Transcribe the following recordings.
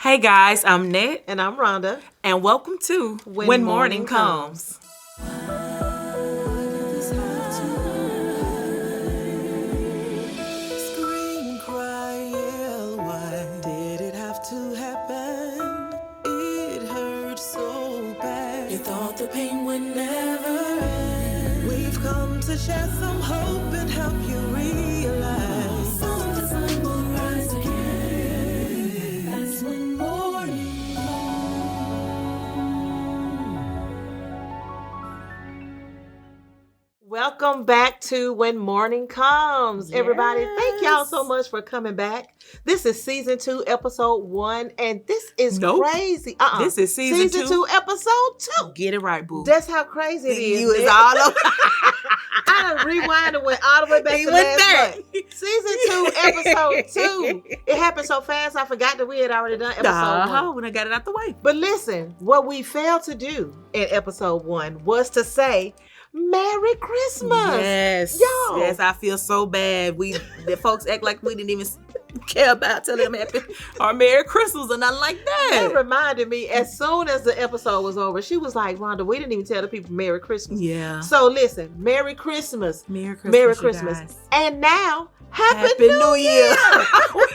Hey guys, I'm Net. And I'm Rhonda. And welcome to When Mourning Comes. Scream, cry, yell, why did it have to happen? It hurt so bad. You thought the pain would never end. We've come to share some hope and help you realize the sun will rise again. That's when morning comes. Welcome back to When Mourning Comes, everybody. Thank y'all so much for coming back. This is season 2, episode 1, and this is crazy. This is season 2, episode 2. Get it right, boo. That's how crazy it is. You is all over. I done rewind and went all the way back to last month. Season 2, episode 2. It happened so fast, I forgot that we had already done episode 1. When I got it out the way. But listen, what we failed to do in episode 1 was to say, Merry Christmas. Yes. Y'all. Yes, I feel so bad. The folks act like we didn't even care about telling them happy or Merry Christmas or nothing like that. That reminded me, as soon as the episode was over, she was like, Rhonda, we didn't even tell the people Merry Christmas. Yeah. So listen, Merry Christmas. Merry Christmas. Merry Christmas. And now, Happy New Year. We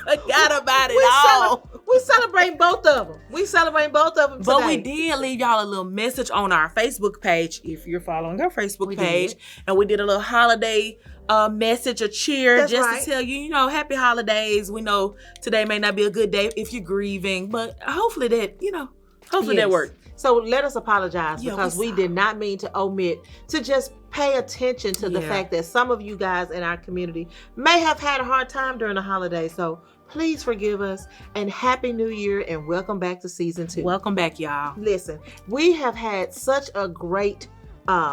forgot about it all. We celebrate both of them. Today. But we did leave y'all a little message on our Facebook page, if you're following our Facebook page. And we did a little holiday message, a cheer, to tell you, happy holidays. We know today may not be a good day if you're grieving, but hopefully that worked. So let us apologize because we did not mean to omit to just pay attention to the fact that some of you guys in our community may have had a hard time during the holidays. So please forgive us and Happy New Year and welcome back to season 2. Welcome back, y'all. Listen, we have had such a great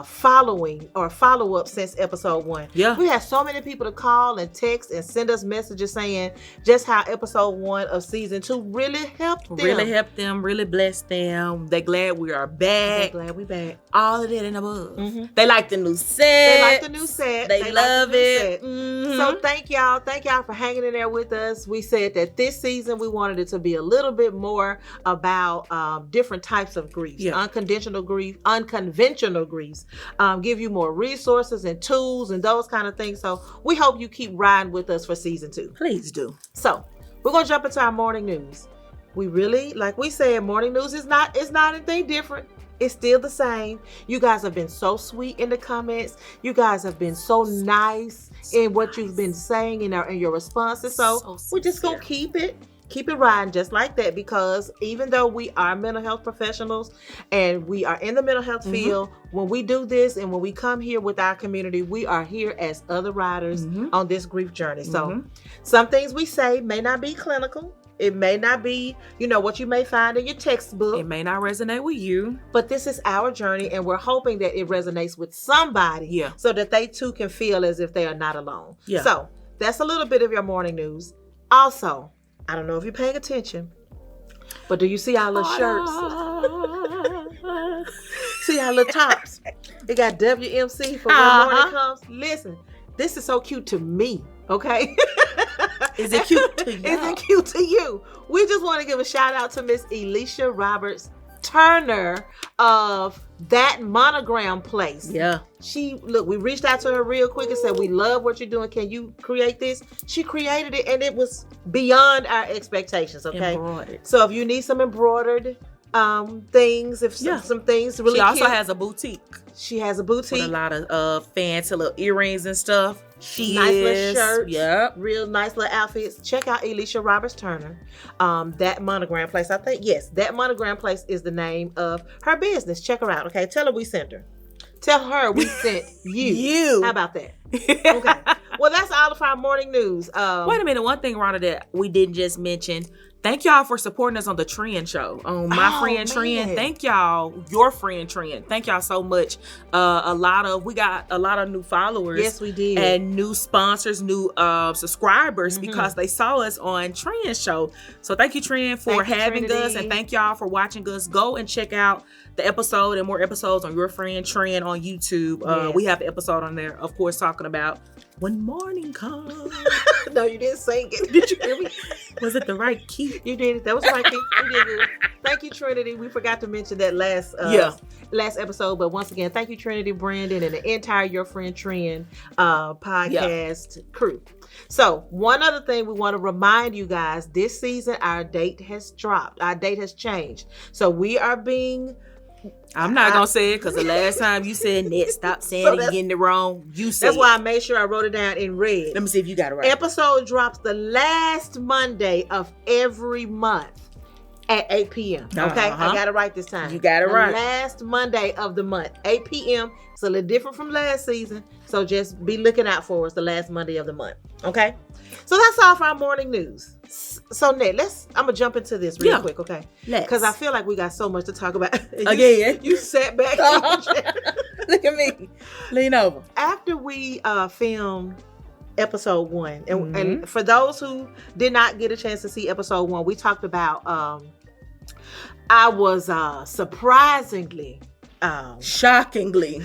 following or follow-up since episode 1. Yeah. We had so many people to call and text and send us messages saying just how episode 1 of season 2 really helped them. Really blessed them. They're glad we are back. They're glad we back. All of that and above. Mm-hmm. They like the new set. They love it. Mm-hmm. So thank y'all for hanging in there with us. We said that this season we wanted it to be a little bit more about different types of grief. Unconventional grief, give you more resources and tools and those kind of things. So we hope you keep riding with us for season 2. Please do. So we're going to jump into our morning news. We really, like we said, morning news is not anything different. It's still the same. You guys have been so sweet in the comments. You guys have been so nice in what you've been saying in your responses. So we're just going to keep it riding just like that, because even though we are mental health professionals and we are in the mental health field, when we do this and when we come here with our community, we are here as other riders on this grief journey. So some things we say may not be clinical. It may not be, what you may find in your textbook. It may not resonate with you. But this is our journey, and we're hoping that it resonates with somebody so that they too can feel as if they are not alone. Yeah. So that's a little bit of your morning news. Also, I don't know if you're paying attention, but do you see our little shirts? See our little tops? It got WMC for When Morning Comes. Listen, this is so cute to me, okay? Is it cute to you? Is it cute to you? We just want to give a shout out to Miss Elisha Roberts Turner of That Monogram Place. Yeah. We reached out to her real quick and said, we love what you're doing. Can you create this? She created it, and it was beyond our expectations, okay? Embroidered. So if you need some embroidered things, some things really She also cute. has a boutique. She has a boutique. With a lot of fancy little earrings and stuff. Nice little shirts. Yep. Real nice little outfits. Check out Elisha Roberts Turner. That Monogram Place. I think, That Monogram Place is the name of her business. Check her out, okay? Tell her we sent her. Tell her we sent you. How about that? Okay. Well, that's all of our morning news. Wait a minute. One thing, Rhonda, that we didn't just mention. Thank y'all for supporting us on the Trend Show, on My Friend Trend. Thank y'all, your friend Trend. Thank y'all so much. We got a lot of new followers. Yes, we did. And new sponsors, new subscribers because they saw us on Trend Show. So thank you, Trend, for having us, and thank y'all for watching us. Go and check out the episode and more episodes on Your Friend Trend on YouTube. We have the episode on there, of course, talking about When Mourning Comes. No, you didn't sing it. Did you hear me? Was it the right key? You did it. That was the right key. You did it. Thank you, Trinity. We forgot to mention that last episode, but once again, thank you, Trinity, Brandon, and the entire Your Friend Trend podcast crew. So, one other thing we want to remind you guys: this season, our date has dropped. Our date has changed. So we are being. I'm not gonna say it because the last time you said Net, stop saying it, you're getting it wrong. You said that's why I made sure I wrote it down in red. Let me see if you got it right. Episode drops the last Monday of every month at 8 p.m. Okay, I got it right this time. You got it right. Last Monday of the month, 8 p.m. It's a little different from last season, so just be looking out for us the last Monday of the month. Okay, so that's all for our morning news. So Ned, I'm gonna jump into this real quick, okay? Because I feel like we got so much to talk about. You sat back. Look at me. Lean over. After we filmed episode 1, and for those who did not get a chance to see episode 1, we talked about I was surprisingly shockingly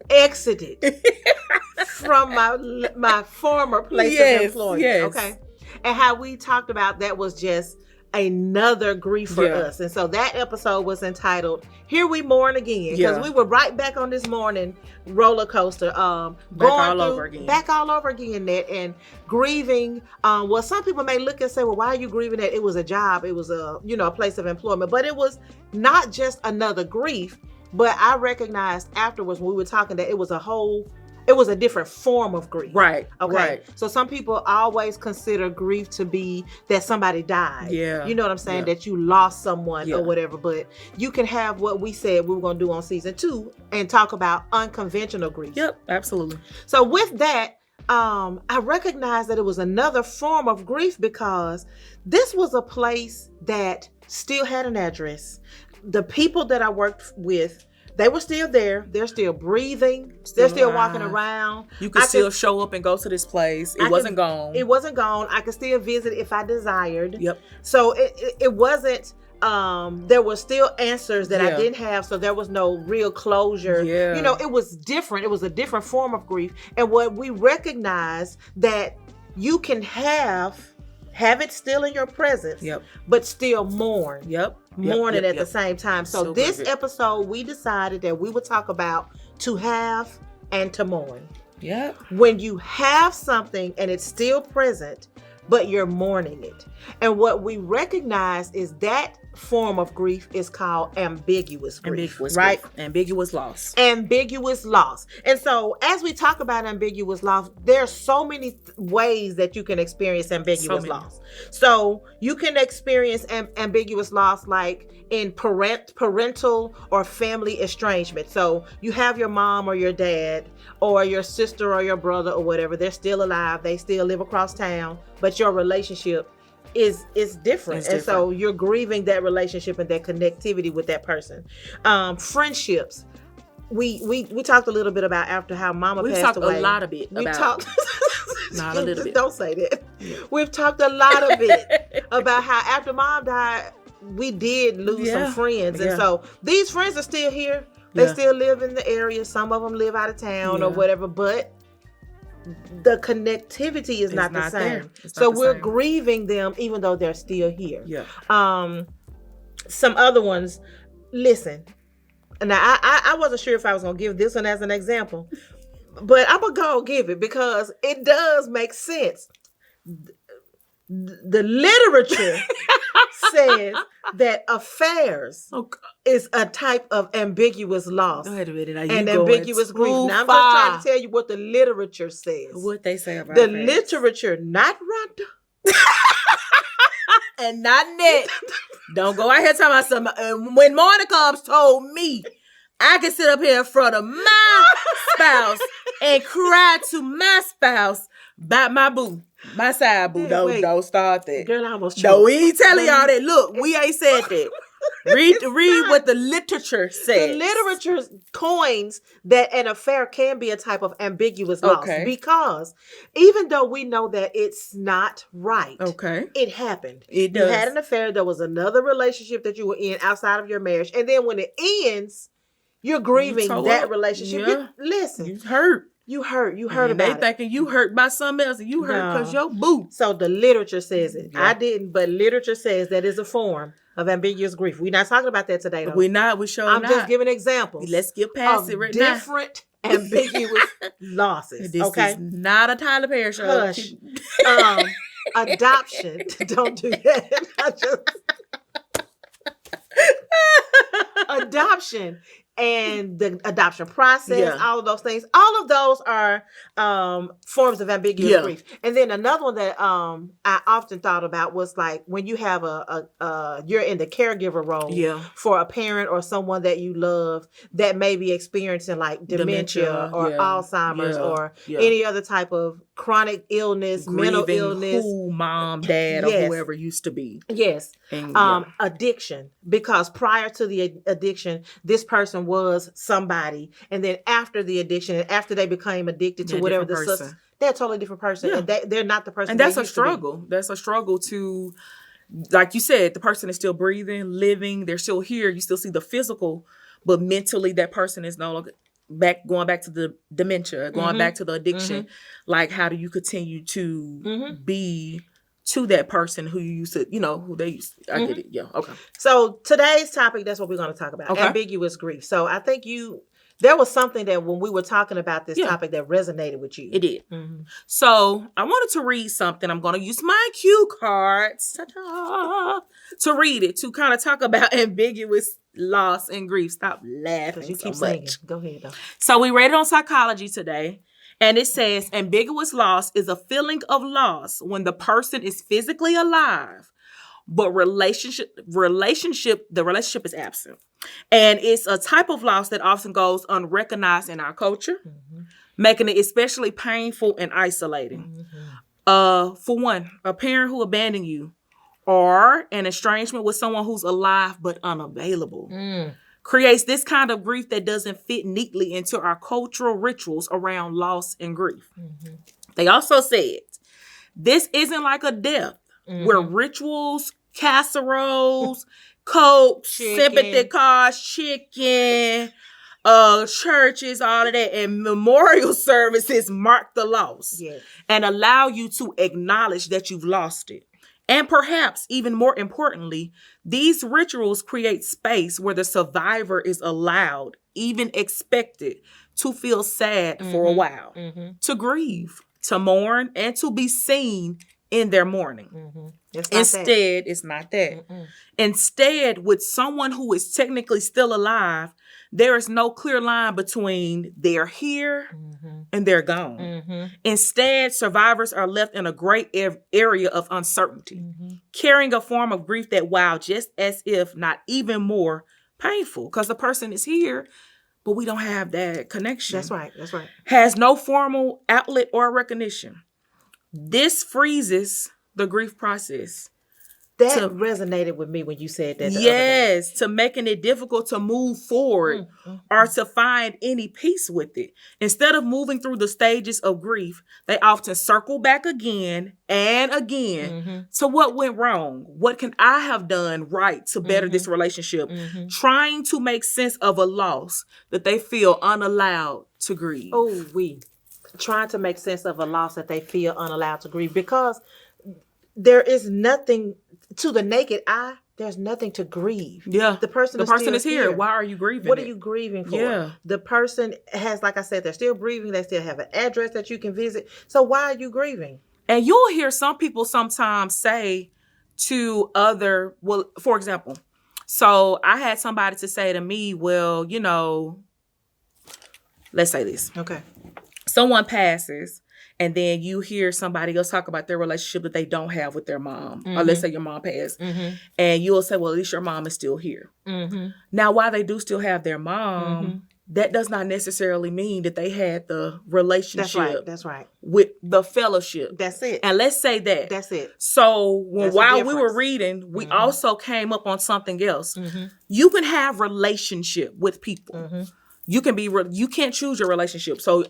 exited from my former place of employment. Okay, and how we talked about that was just another grief for us. And so that episode was entitled "Here We Mourn Again," because we were right back on this morning roller coaster, back all over again, Ned, and grieving. Well, some people may look and say, well, why are you grieving that? It was a job, it was a place of employment, but it was not just another grief. But I recognized afterwards when we were talking that it was a different form of grief. Right. Okay. Right. So some people always consider grief to be that somebody died. Yeah. You know what I'm saying? That you lost someone or whatever. But you can have what we said we were going to do on season 2 and talk about unconventional grief. Yep, absolutely. So with that, I recognized that it was another form of grief because this was a place that still had an address. The people that I worked with, they were still there. They're still breathing. They're still walking around. You could still show up and go to this place. It wasn't gone. It wasn't gone. I could still visit if I desired. Yep. So it wasn't, there were still answers that I didn't have. So there was no real closure. Yeah. It was different. It was a different form of grief. And what we recognized that you can have it still in your presence, but still mourn. Mourning at the same time. So this episode, we decided that we would talk about to have and to mourn. When you have something and it's still present, but you're mourning it. And what we recognize is that form of grief is called ambiguous grief, right? Ambiguous loss. Ambiguous loss. And so as we talk about ambiguous loss, there are so many ways that you can experience ambiguous loss. So you can experience ambiguous loss like in parental or family estrangement. So you have your mom or your dad or your sister or your brother or whatever. They're still alive. They still live across town, but your relationship is different. And so you're grieving that relationship and that connectivity with that person. Friendships. We talked a little bit about after how Mama passed away. We talked a lot of it. Not a little bit. Don't say that. Yeah. We've talked a lot of it about how after Mom died, we did lose some friends. And so these friends are still here. They still live in the area. Some of them live out of town or whatever, but the connectivity is not the same. So we're grieving them even though they're still here. Some other ones, listen. Now, I wasn't sure if I was going to give this one as an example, but I'm going to go give it because it does make sense. The literature says that affairs is a type of ambiguous loss and ambiguous grief. Now, I'm just trying to tell you what the literature says. What they say about the literature, not Rhonda. And not Ned. Don't go out here talking about something. When Mourning Comes told me I could sit up here in front of my spouse and cry to my spouse about my boo. My side boo. Don't start that. Girl, I almost choked. No, we ain't telling y'all that. Look, we ain't said that. Read what the literature says. The literature coins that an affair can be a type of ambiguous loss because even though we know that it's not right, it happened. It does. You had an affair. There was another relationship that you were in outside of your marriage, and then when it ends, you're grieving that relationship. Listen, you hurt. You hurt and about they it. thinking you hurt by something else, and you hurt because your boo. So the literature says it. Yeah. I didn't, but literature says that is a form of ambiguous grief. We're not talking about that today, though. We're not. We sure I'm not. just giving examples. Let's get past it right now. Different ambiguous losses. This is not a Tyler Perry show. Hush. Adoption. Don't do that. Adoption and the adoption process, all of those things, all of those are forms of ambiguous grief. And then another one that I often thought about was like when you have you're in the caregiver role for a parent or someone that you love that may be experiencing like dementia or Alzheimer's or any other type of chronic illness, mental illness, who mom, dad, or whoever used to be. Yes. And, addiction, because prior to the addiction, this person was somebody, and then after the addiction, and after they became addicted to whatever the substance, they're a totally different person, and they're not the person. And that's a struggle. That's a struggle to, like you said, the person is still breathing, living, they're still here. You still see the physical, but mentally, that person is no longer going back to the dementia, going back to the addiction. Like, how do you continue to be to that person who you used to, who they used to. I get it. Yeah. Okay. So today's topic, that's what we're going to talk about. Okay. Ambiguous grief. So I think there was something that when we were talking about this topic that resonated with you. It did. So I wanted to read something. I'm going to use my cue cards to read it, to kind of talk about ambiguous loss and grief. Stop laughing. You keep singing. Go ahead, though. So we read it on Psychology today. And it says, ambiguous loss is a feeling of loss when the person is physically alive, but the relationship is absent. And it's a type of loss that often goes unrecognized in our culture, making it especially painful and isolating. For one, a parent who abandoned you, or an estrangement with someone who's alive but unavailable. Creates this kind of grief that doesn't fit neatly into our cultural rituals around loss and grief. They also said, this isn't like a death where rituals, casseroles, Coke, sympathy cards, chicken, churches, all of that, and memorial services mark the loss and allow you to acknowledge that you've lost it. And perhaps even more importantly, these rituals create space where the survivor is allowed, even expected, to feel sad for a while, to grieve, to mourn, and to be seen in their mourning. Instead, it's not that. Instead, with someone who is technically still alive, there is no clear line between they're here and they're gone. Instead, survivors are left in a gray area of uncertainty, carrying a form of grief that, while just as if not even more painful, because the person is here, but we don't have that connection. That's right. Has no formal outlet or recognition. This freezes the grief process. That resonated with me when you said that. Yes, to making it difficult to move forward or to find any peace with it. Instead of moving through the stages of grief, they often circle back again and again to what went wrong. What can I have done right to better this relationship? Trying to make sense of a loss that they feel unallowed to grieve. Trying to make sense of a loss that they feel unallowed to grieve, because there is nothing to the naked eye. There's nothing to grieve. Yeah. The person is here. Why are you grieving? What are you grieving for? Yeah. The person has, like I said, they're still breathing. They still have an address that you can visit. So why are you grieving? And you'll hear some people sometimes say to for example, so I had somebody to say to me, well, let's say this. Okay. Someone passes, and then you hear somebody else talk about their relationship that they don't have with their mom. Or let's say your mom passed. And you'll say, well, at least your mom is still here. Now, while they do still have their mom, that does not necessarily mean that they had the relationship. That's right. With the fellowship. That's it. And let's say that. That's it. So while we were reading, we also came up on something else. You can have relationship with people. You can't choose your relationship. So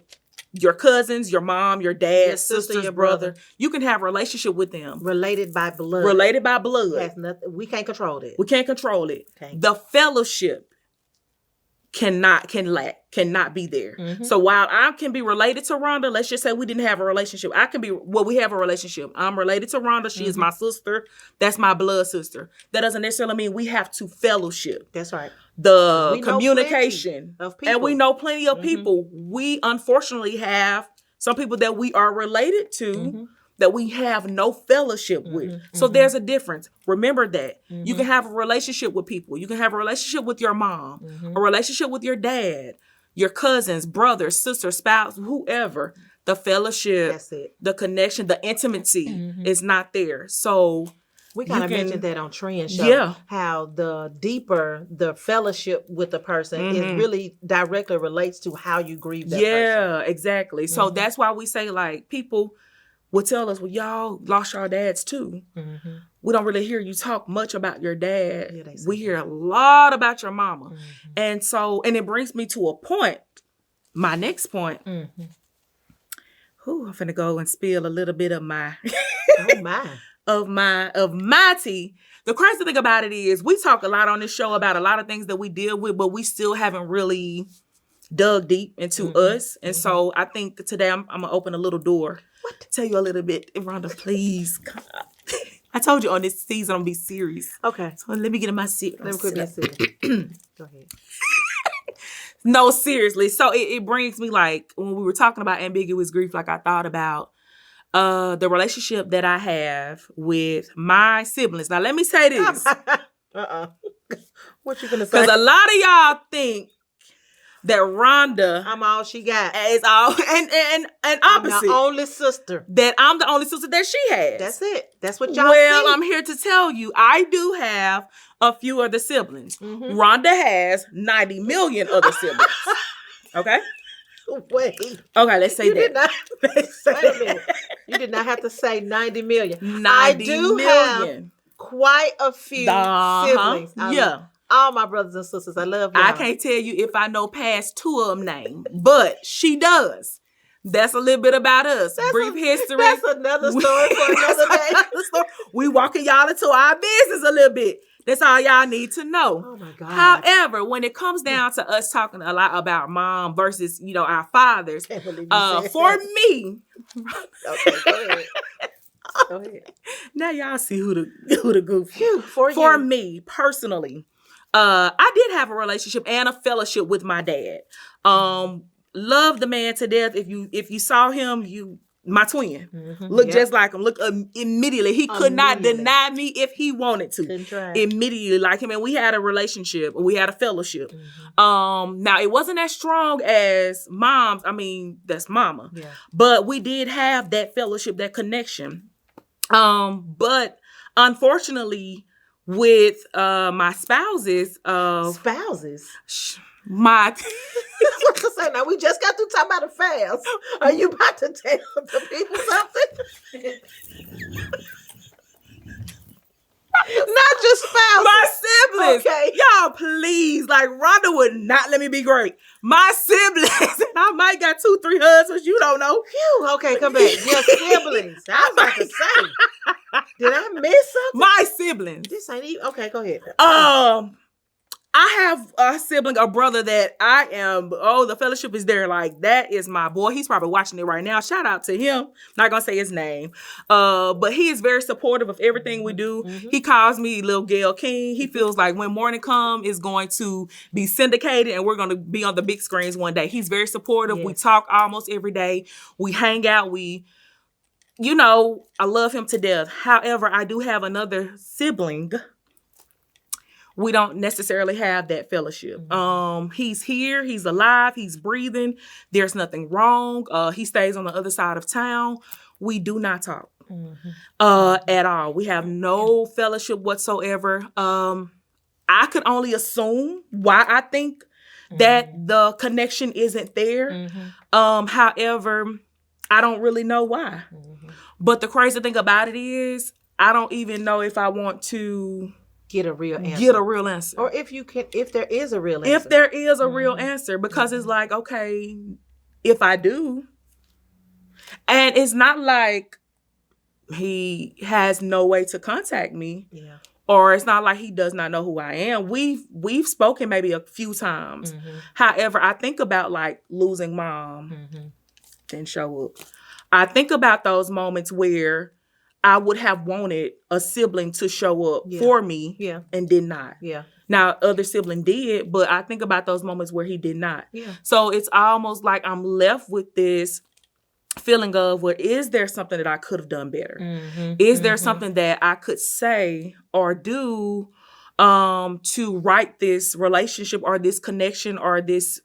your cousins, your mom, your dad, your sister, your brother. You can have a relationship with them. Related by blood. Has nothing. We can't control it. We can't control it. Okay. The fellowship cannot be there. Mm-hmm. So while I can be related to Rhonda, let's just say we didn't have a relationship. We have a relationship. I'm related to Rhonda. She is my sister. That's my blood sister. That doesn't necessarily mean we have to fellowship. That's right. The communication. Of people. And we know plenty of people. We unfortunately have some people that we are related to that we have no fellowship with. So there's a difference. Remember that. You can have a relationship with people. You can have a relationship with your mom, a relationship with your dad, your cousins, brothers, sisters, spouse, whoever. The fellowship, that's it. The connection, the intimacy is not there. So we kind of mentioned that on Trend Show. Yeah. How the deeper the fellowship with the person is really directly relates to how you grieve that person. Yeah, exactly. So that's why we say, like, people would tell us, well, y'all lost your dads too. We don't really hear you talk much about your dad. Yeah, we hear a lot about your mama. And it brings me to a point, my next point. I'm finna go and spill a little bit of my of my tea. The crazy thing about it is we talk a lot on this show about a lot of things that we deal with, but we still haven't really dug deep into us. And so I think today I'm gonna open a little door. What? Tell you a little bit. Rhonda, please. God. I told you on this season I'm gonna be serious. Okay. So let me get in my seat. Let me quit being serious. Go ahead. No, seriously. So it brings me, like, when we were talking about ambiguous grief, like, I thought about the relationship that I have with my siblings. Now, let me say this. What you gonna say? Because a lot of y'all think that Rhonda, I'm all she got. Is all and opposite. I'm the only sister. That I'm the only sister that she has. That's it. That's what y'all Well, see. I'm here to tell you, I do have a few other siblings. Rhonda has 90 million other siblings. Okay? Wait. Okay, let's say that. Wait a minute. You did not have to say 90 million. 90 I do million. have quite a few siblings. Yeah. All my brothers and sisters. I love y'all. I can't tell you if I know past 2 of them names, but she does. That's a little bit about us. Brief history. That's another story for another day. We walking y'all into our business a little bit. That's all y'all need to know. Oh my God. However, when it comes down to us talking a lot about mom versus, our fathers, for me. Okay, go ahead. Go ahead. Now y'all see who the goof. For me personally, I did have a relationship and a fellowship with my dad. Loved the man to death. If you saw him, my twin. Look just like him. Look immediately. He could not deny me if he wanted to. Immediately like him. And we had a relationship. We had a fellowship. Now, it wasn't as strong as mom's. I mean, that's mama. Yeah. But we did have that fellowship, that connection. But unfortunately, with my spouses. My now we just got through talking about the fast. Are you about to tell the people something? Not just spouses. My siblings. Okay. Y'all, please. Like, Rhonda would not let me be great. My siblings. I might got 2-3 husbands. You don't know. Phew. Okay, come back. Your siblings. I was about to say. Did I miss something? My siblings. This ain't even. Okay, go ahead. I have a sibling, a brother that the fellowship is there. Like, that is my boy. He's probably watching it right now. Shout out to him. Not gonna say his name. But he is very supportive of everything we do. He calls me Little Gail King. He feels like when Mourning Comes is going to be syndicated and we're going to be on the big screens one day. He's very supportive. Yes. We talk almost every day. We hang out. I love him to death. However, I do have another sibling. We don't necessarily have that fellowship. He's here. He's alive. He's breathing. There's nothing wrong. He stays on the other side of town. We do not talk at all. We have no fellowship whatsoever. I could only assume why I think that the connection isn't there. However, I don't really know why. But the crazy thing about it is, I don't even know if I want to get a real answer. Or if there is a real answer. If there is a real answer, because it's like, okay, if I do, and it's not like he has no way to contact me or it's not like he does not know who I am. We've spoken maybe a few times. However, I think about like losing mom, didn't show up. I think about those moments where I would have wanted a sibling to show up for me and did not. Yeah. Now, other sibling did, but I think about those moments where he did not. Yeah. So it's almost like I'm left with this feeling of, well, is there something that I could have done better? Is there something that I could say or do to right this relationship or this connection or this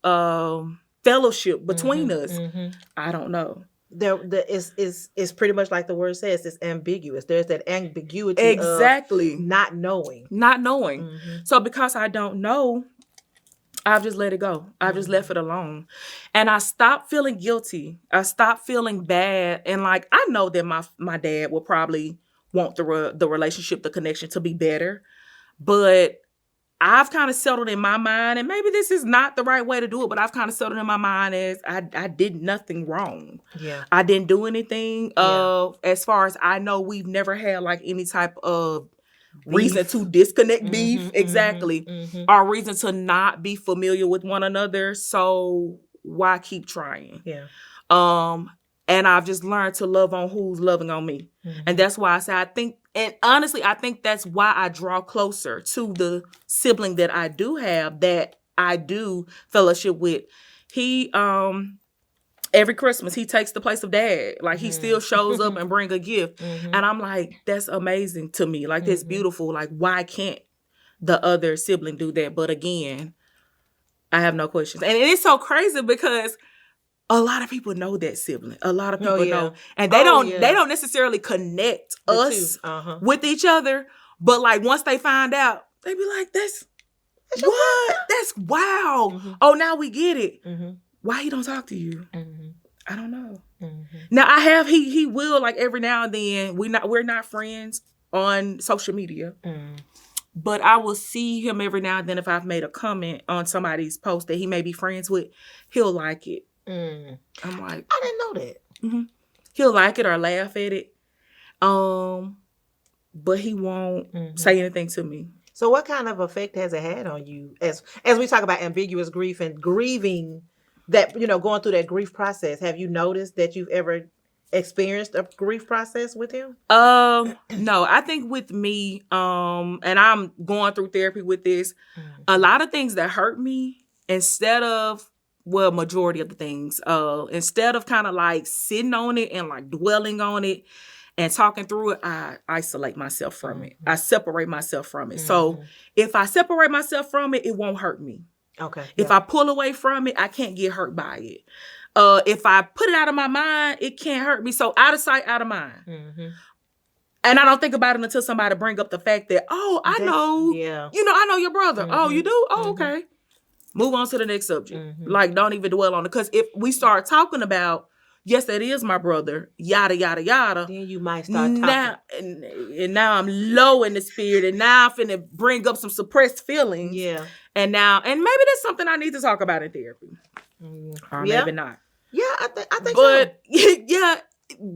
fellowship between us? I don't know. It's pretty much like the word says, it's ambiguous. There's that ambiguity exactly of not knowing. So because I don't know, I've just let it go. I've just left it alone. And I stopped feeling guilty. I stopped feeling bad. And like, I know that my dad will probably want the relationship, the connection to be better. But I've kind of settled in my mind, and maybe this is not the right way to do it, but I've kind of settled in my mind as I did nothing wrong. Yeah. I didn't do anything. As far as I know, we've never had like any type of reason to disconnect beef. Exactly. Or reason to not be familiar with one another. So why keep trying? Yeah. And I've just learned to love on who's loving on me. And that's why I say I think that's why I draw closer to the sibling that I do have, that I do fellowship with. He, every Christmas, he takes the place of dad. Like, he still shows up and bring a gift. And I'm like, that's amazing to me. Like, that's beautiful. Like, why can't the other sibling do that? But again, I have no questions. And it's so crazy because a lot of people know that sibling. A lot of people know. And they don't necessarily connect us with each other. But like, once they find out, they be like, that's what? That's wow. Oh, now we get it. Why he don't talk to you? I don't know. Now I have, he will, like, every now and then, we're not friends on social media. But I will see him every now and then. If I've made a comment on somebody's post that he may be friends with, he'll like it. I'm like, I didn't know that. He'll like it or laugh at it. But he won't say anything to me. So what kind of effect has it had on you as we talk about ambiguous grief and grieving, that, you know, going through that grief process? Have you noticed that you've ever experienced a grief process with him? No, I think with me, and I'm going through therapy with this, a lot of things that hurt me, majority of the things, instead of kind of like sitting on it and like dwelling on it and talking through it, I isolate myself from it. I separate myself from it. So if I separate myself from it, it won't hurt me. Okay. If I pull away from it, I can't get hurt by it. If I put it out of my mind, it can't hurt me. So out of sight, out of mind. And I don't think about it until somebody bring up the fact that, I know your brother. Oh, you do? Oh, okay. Move on to the next subject. Like, don't even dwell on it. Because if we start talking about, yes, that is my brother, yada, yada, yada. Then you might start talking. And now I'm low in the spirit. And now I'm finna bring up some suppressed feelings. Yeah. And maybe that's something I need to talk about in therapy. Or maybe not. Yeah, I think but, yeah,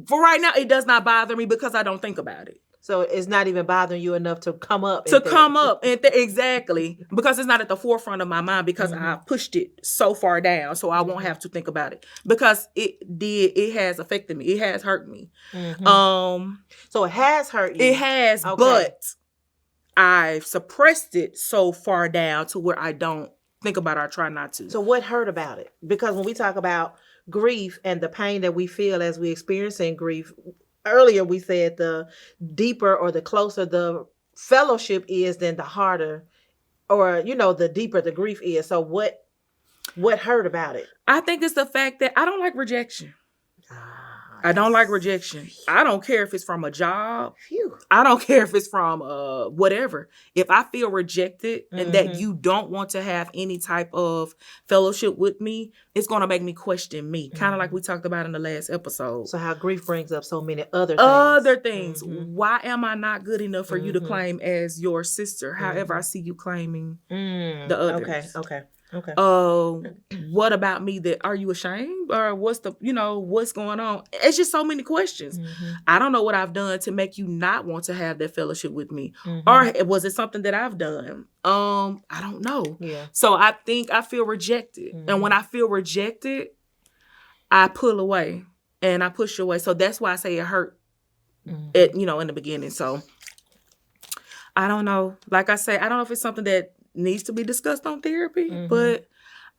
for right now, it does not bother me because I don't think about it. So it's not even bothering you enough to come up. Exactly. Because it's not at the forefront of my mind because I pushed it so far down so I won't have to think about it. Because it has affected me. It has hurt me. So it has hurt you. It has, but I've suppressed it so far down to where I don't think about it or try not to. So what hurt about it? Because when we talk about grief and the pain that we feel as we experiencing grief, earlier we said the deeper or the closer the fellowship is, then the harder, or, the deeper the grief is. So what hurt about it? I think it's the fact that I don't like rejection. I don't like rejection. I don't care if it's from a job. I don't care if it's from whatever. If I feel rejected and that you don't want to have any type of fellowship with me, it's going to make me question me. Kind of like we talked about in the last episode. So how grief brings up so many other things. Why am I not good enough for you to claim as your sister? However, I see you claiming the others. Okay. Okay. What about me that, are you ashamed? Or what's what's going on? It's just so many questions. Mm-hmm. I don't know what I've done to make you not want to have that fellowship with me. Mm-hmm. Or was it something that I've done? I don't know. Yeah. So I think I feel rejected. Mm-hmm. And when I feel rejected, I pull away and I push away. So that's why I say it hurt in the beginning. So I don't know. Like I say, I don't know if it's something that needs to be discussed on therapy, but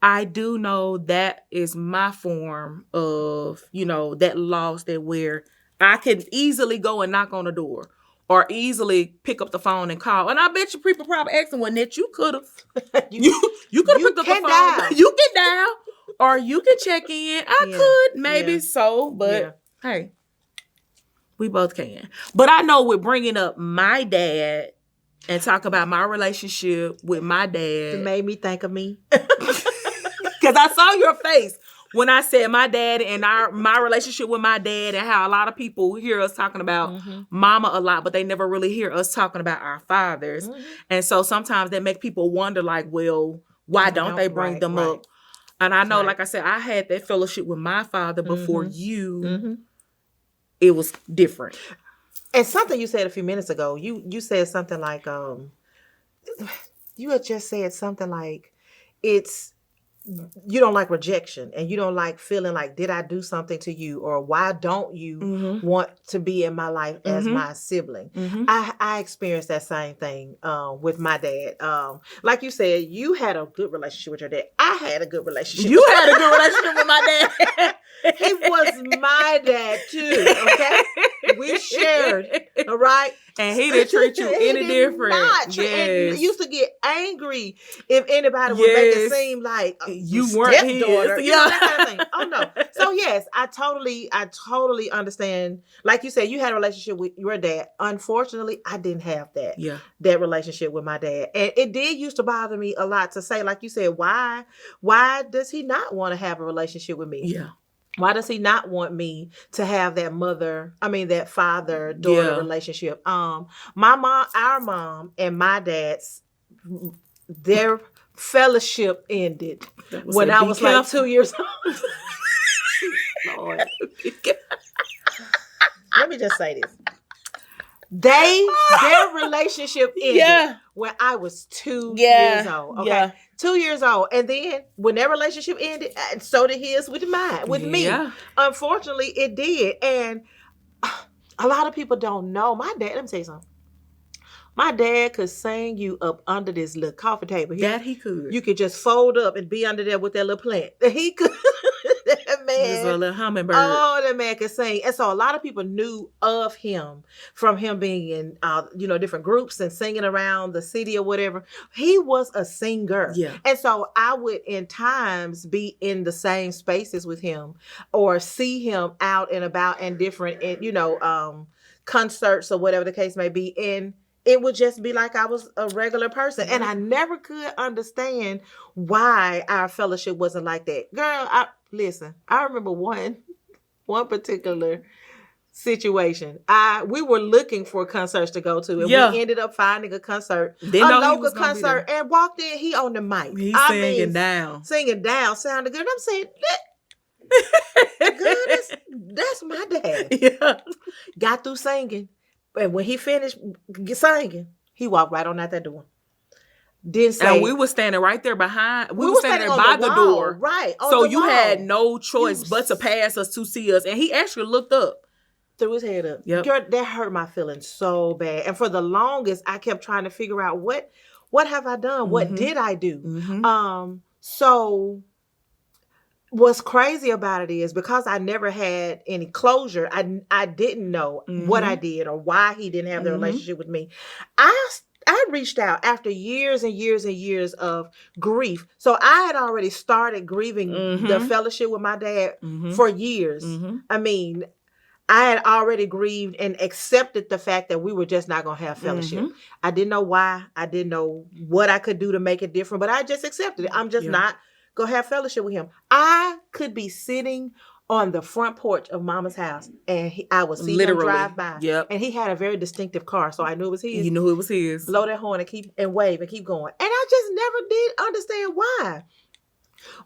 I do know that is my form of, that loss, that where I can easily go and knock on the door or easily pick up the phone and call. And I bet you people probably asking, well, Nit, you could have. you could have picked up the phone. Dial. You can dial or you can check in. I could, maybe so, but hey, we both can. But I know with bringing up my dad and talk about my relationship with my dad. It made me think of me. Because I saw your face when I said my dad and my relationship with my dad and how a lot of people hear us talking about mama a lot, but they never really hear us talking about our fathers. And so sometimes that make people wonder, like, well, why don't they bring them up? And I know, like I said, I had that fellowship with my father before you. It was different. And something you said a few minutes ago, you said something like, you had just said something like, you don't like rejection and you don't like feeling like, did I do something to you? Or why don't you want to be in my life as my sibling? I experienced that same thing with my dad. Like you said, you had a good relationship with your dad. I had a good relationship. You had a good relationship with my dad. He was my dad too, okay? We shared, all right? And he didn't treat you any different. And he used to get angry if anybody would make it seem like you weren't his. That kind of thing. Oh no. So yes, I totally understand. Like you said, you had a relationship with your dad. Unfortunately, I didn't have that. Yeah. That relationship with my dad. And it did used to bother me a lot to say, like you said, why does he not want to have a relationship with me? Yeah. Why does he not want me to have that father-daughter relationship? Our mom and my dad's, their fellowship ended when I was like 2 years old. Lord. Let me just say this. Their relationship ended when I was 2 years old. Okay. Yeah. 2 years old. And then when their relationship ended, so did his with me. Unfortunately, it did. And a lot of people don't know. My dad, let me tell you something. My dad could sing you up under this little coffee table. He could. You could just fold up and be under there with that little plant. He could. That man. He's a little hummingbird. Oh, that man could sing. And so a lot of people knew of him from him being in, different groups and singing around the city or whatever. He was a singer. Yeah. And so I would in times be in the same spaces with him or see him out and about in different, concerts or whatever the case may be. And it would just be like I was a regular person. And I never could understand why our fellowship wasn't like that. Girl, listen, I remember one particular situation. We were looking for concerts to go to, and we ended up finding a concert, a local concert, and walked in. He on the mic. He's singing down, sounded good. And I'm saying, goodness, that's my dad. Yeah. Got through singing. And when he finished singing, he walked right on out that door. Didn't say. And we were standing right there behind. We were standing there by the door. Right. So you had no choice but to pass us to see us. And he actually looked up. Threw his head up. Yep. Girl, that hurt my feelings so bad. And for the longest, I kept trying to figure out what have I done? What did I do? So what's crazy about it is because I never had any closure, I didn't know what I did or why he didn't have the relationship with me. I reached out after years and years and years of grief. So I had already started grieving the fellowship with my dad for years. I mean, I had already grieved and accepted the fact that we were just not going to have fellowship. I didn't know why. I didn't know what I could do to make it different, but I just accepted it. I'm just not going to have fellowship with him. I could be sitting on the front porch of Mama's house, and I would see him drive by. Yep. And he had a very distinctive car, so I knew it was his. You knew it was his. Blow that horn and wave and keep going. And I just never did understand why.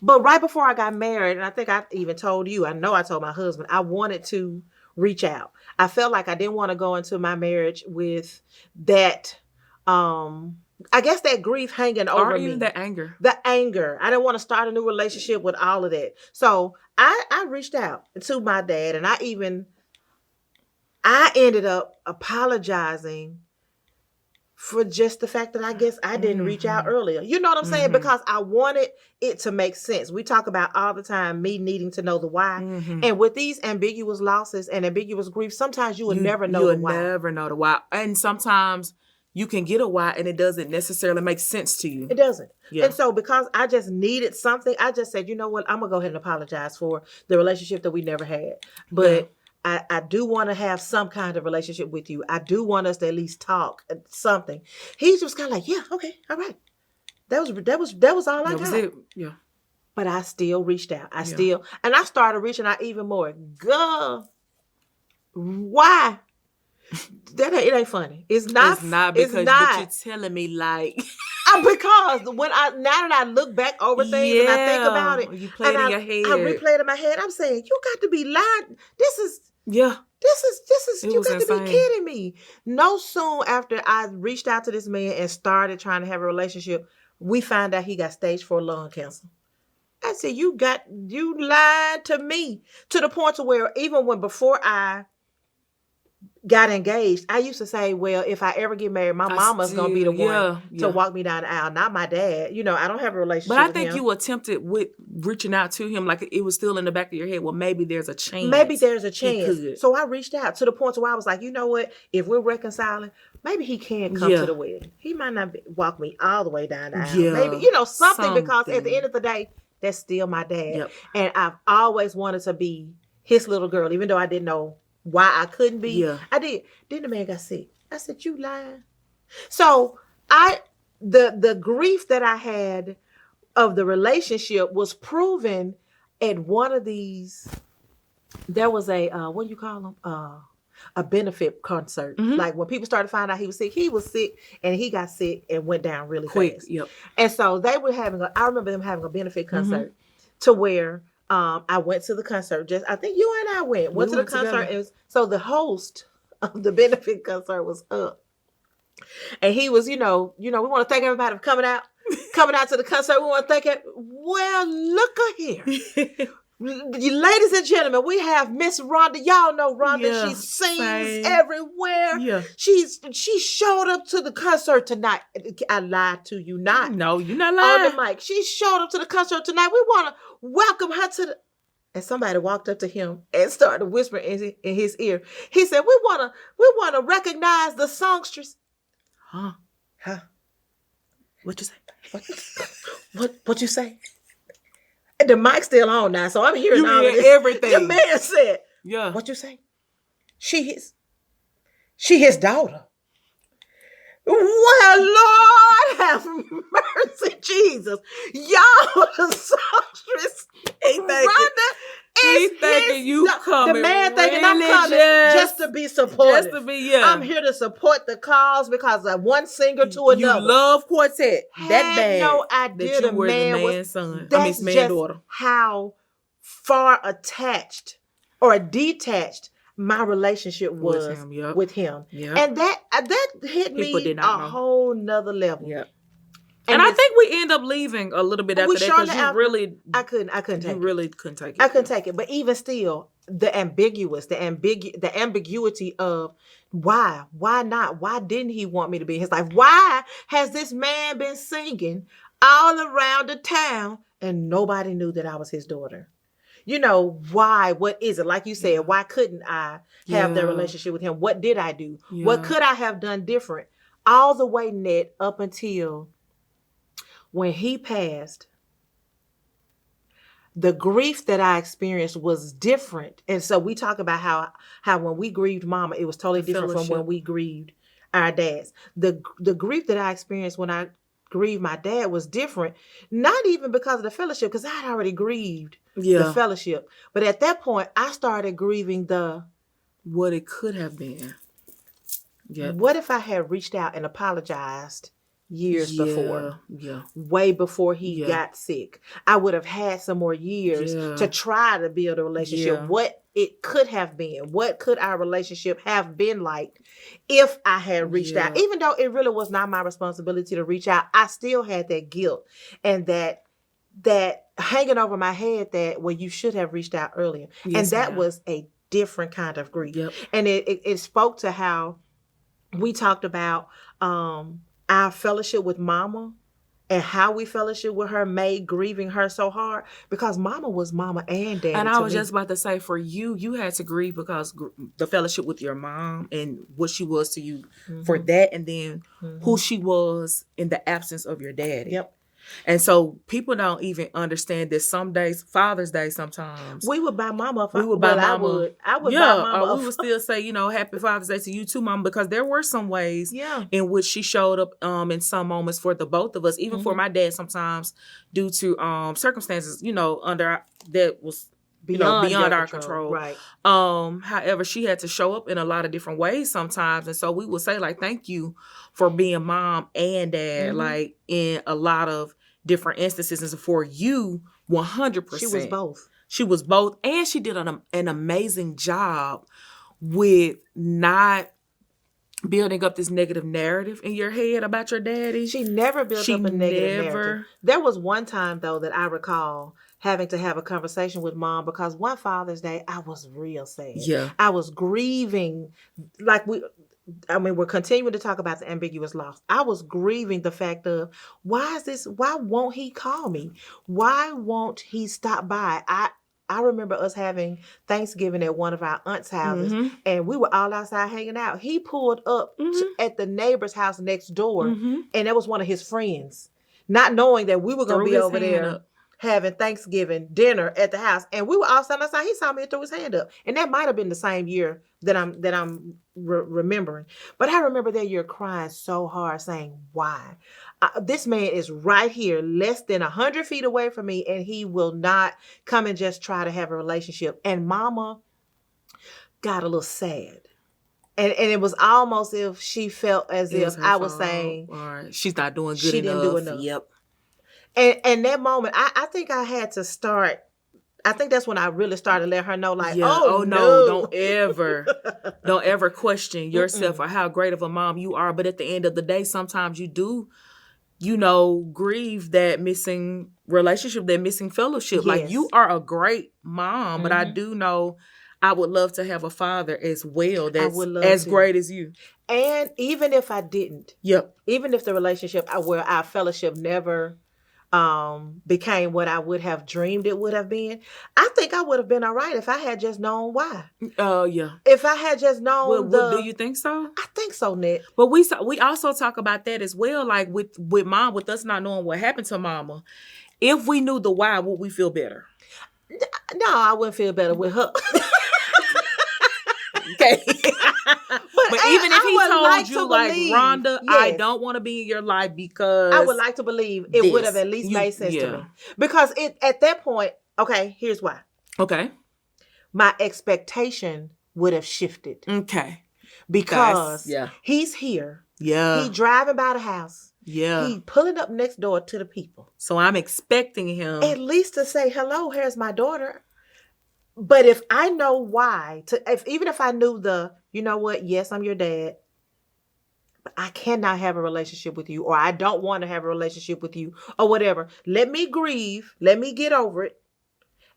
But right before I got married, and I think I even told you, I know I told my husband, I wanted to reach out. I felt like I didn't want to go into my marriage with that, I guess that grief hanging over me. Or even the anger. The anger. I didn't want to start a new relationship with all of that. So I reached out to my dad, and I ended up apologizing for just the fact that I guess I didn't reach out earlier. You know what I'm saying? Because I wanted it to make sense. We talk about all the time me needing to know the why. And with these ambiguous losses and ambiguous grief, sometimes you will never know the why. You'll never know the why. And sometimes you can get a why and it doesn't necessarily make sense to you. It doesn't. Yeah. And so because I just needed something, I just said, you know what? I'm going to go ahead and apologize for the relationship that we never had. But I do want to have some kind of relationship with you. I do want us to at least talk something. He just kind of like, yeah, okay, all right. That was all I got. That was it. Yeah. But I still reached out. And I started reaching out even more. Girl, why? It ain't funny. It's not because but you're telling me like because now that I look back over things and I think about it, you play it in your head. I replay it in my head. I'm saying, you got to be lying. This is you got to be kidding me. No soon after I reached out to this man and started trying to have a relationship, we found out he got stage 4 lung cancer. I said, you lied to me to the point to where even before I got engaged, I used to say, well, if I ever get married, my mama's going to be the one to walk me down the aisle, not my dad. You know, I don't have a relationship with him. But I think you attempted with reaching out to him, like it was still in the back of your head. Well, maybe there's a chance. So I reached out to the point where I was like, you know what? If we're reconciling, maybe he can come to the wedding. He might not walk me all the way down the aisle. Yeah. Maybe, something, because at the end of the day, that's still my dad. Yep. And I've always wanted to be his little girl, even though I didn't know why I couldn't be. Yeah. I did. Then the man got sick. I said, you lying. So the grief that I had of the relationship was proven at one of these. There was a what do you call them? A benefit concert. Like when people started to find out he was sick and he got sick and went down really quick. fast. Yep. And so they were I remember them having a benefit concert to where I went to the concert. I think you and I went to the concert. So the host of the benefit concert was up. And he was, we want to thank everybody for coming out to the concert. We want to thank it. Well, look here. Ladies and gentlemen, we have Miss Rhonda. Y'all know Rhonda. Yeah, she sings everywhere. Yeah. She showed up to the concert tonight. I lied to you not. No, you're not lying. On the mic. She showed up to the concert tonight. We want to welcome her to the... And somebody walked up to him and started whispering in his ear. He said, we want to recognize the songstress. Huh? What you say? What you say? And the mic's still on now, so I'm hearing all of this. Everything. The man said, yeah. What you say? She his daughter. Well, Lord have mercy, Jesus. Y'all, the songstress, He's thinking you coming. The man thinking really I'm coming just to be supportive. Just to be, I'm here to support the cause because of one singer to another. You love quartet that bad. No idea that you were the man's son. His man's daughter. How far attached or detached my relationship was with him. Yep. And that hit me a whole nother level. Yep. And I think we end up leaving a little bit after that because I couldn't take it. You really couldn't take it. I couldn't take it. But even still, the ambiguity of why not? Why didn't he want me to be in his life? Why has this man been singing all around the town and nobody knew that I was his daughter? Why? What is it? Like you said, why couldn't I have that relationship with him? What did I do? Yeah. What could I have done different? All the way, Ned, up until when he passed, the grief that I experienced was different. And so we talk about how when we grieved Mama, it was totally different from when we grieved our dads. The grief that I experienced when I grieve my dad was different. Not even because of the fellowship, because I had already grieved the fellowship. But at that point, I started grieving what it could have been. Yep. What if I had reached out and apologized years before? Yeah. Way before he got sick. I would have had some more years to try to build a relationship. Yeah. What it could have been. What could our relationship have been like if I had reached out? Even though it really was not my responsibility to reach out, I still had that guilt and that hanging over my head that, well, you should have reached out earlier. Yes, and that was a different kind of grief. Yep. And it spoke to how we talked about our fellowship with Mama and how we fellowship with her made grieving her so hard because Mama was Mama and Daddy. And I was just about to say, for you had to grieve because the fellowship with your mom and what she was to you for that, and then who she was in the absence of your daddy. Yep. And so people don't even understand that some days, Father's Day sometimes. We would buy Mama. I would buy Mama. We would still say, Happy Father's Day to you too, Mama, because there were some ways in which she showed up in some moments for the both of us, even for my dad sometimes due to circumstances, under that was beyond our control. Right. However, she had to show up in a lot of different ways sometimes. And so we would say, like, thank you for being mom and dad, like in a lot of different instances. And for you, 100%. She was both. She was both. And she did an amazing job with not building up this negative narrative in your head about your daddy. She never built up a negative narrative. There was one time, though, that I recall having to have a conversation with Mom because one Father's Day, I was real sad. Yeah. I was grieving. We're continuing to talk about the ambiguous loss. I was grieving the fact of, why won't he call me? Why won't he stop by? I remember us having Thanksgiving at one of our aunt's houses, and we were all outside hanging out. He pulled up at the neighbor's house next door, and that was one of his friends, not knowing that we were going to be over there having Thanksgiving dinner at the house. And we were all standing outside. He saw me and threw his hand up. And that might have been the same year that I'm remembering. But I remember that year crying so hard saying, why? This man is right here, less than 100 feet away from me, and he will not come and just try to have a relationship. And Mama got a little sad. And it was almost if she felt as if I was saying, or she's not doing good enough. She didn't do enough. Yep. And that moment, I think I had to start. I think that's when I really started to let her know, like, no, don't ever question yourself or how great of a mom you are. But at the end of the day, sometimes you do, grieve that missing relationship, that missing fellowship. Yes. Like, you are a great mom, but I do know I would love to have a father as well that's as great as you. And even if I didn't, even if the relationship where our fellowship never became what I would have dreamed it would have been, I think I would have been all right if I had just known why. If I had just known do you think so? I think so, Nick. But we also talk about that as well, like with Mom, with us not knowing what happened to Mama. If we knew the why, would we feel better? No, I wouldn't feel better with her. Okay. But even if he told you, like, Rhonda, I don't want to be in your life because I would like to believe it would have at least made sense to me. Because at that point, okay, here's why. Okay. My expectation would have shifted. Okay. Because he's here. Yeah. He driving by the house. Yeah. He pulling up next door to the people. So I'm expecting him at least to say, hello, here's my daughter. But if I know why, even if I knew you know what, yes, I'm your dad, but I cannot have a relationship with you, or I don't want to have a relationship with you, or whatever. Let me grieve. Let me get over it.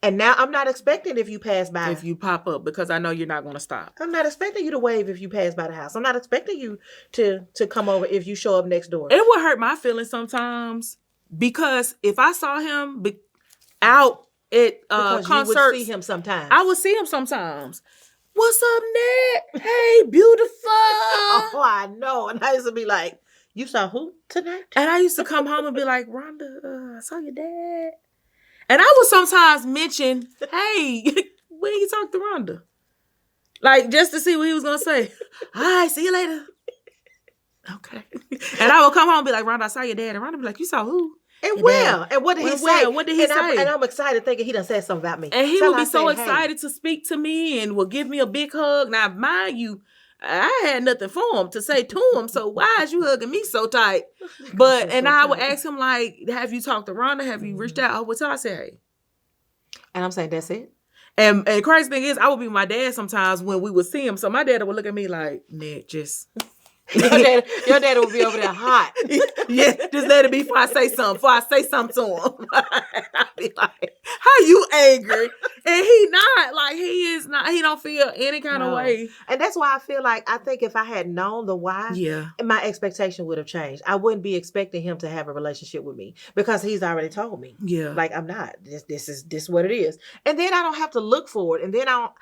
And now I'm not expecting if you pass by. If you pop up, because I know you're not going to stop. I'm not expecting you to wave if you pass by the house. I'm not expecting you to come over if you show up next door. It would hurt my feelings sometimes, because if I saw him out at concerts, you would see him sometimes. I would see him sometimes. What's up, Ned? Hey, beautiful. Oh, I know. And I used to be like, you saw who tonight? And I used to come home and be like, Rhonda, I saw your dad. And I would sometimes mention, hey, when you talk to Rhonda? Like, just to see what he was going to say. All right, see you later. Okay. And I would come home and be like, Rhonda, I saw your dad. And Rhonda would be like, you saw who? And well, and what did he say? What did he say? And I'm excited thinking he done said something about me. And he would be so excited to speak to me and would give me a big hug. Now, mind you, I had nothing for him to say to him. So why is you hugging me so tight? But, and I would ask him like, have you talked to Rhonda? Have you reached out? I would tell, I say, hey. And I'm saying, that's it. And crazy thing is, I would be with my dad sometimes when we would see him. So my dad would look at me like, Nick, just... your dad will be over there hot. Yeah, just let it be before I say something. Before I say something to him, I'll be like, "How you angry?" And he not like he is not. He don't feel any kind of way. And that's why I feel like I think if I had known the why, my expectation would have changed. I wouldn't be expecting him to have a relationship with me because he's already told me. Yeah, like I'm not. This is what it is. And then I don't have to look for it. And then I don't.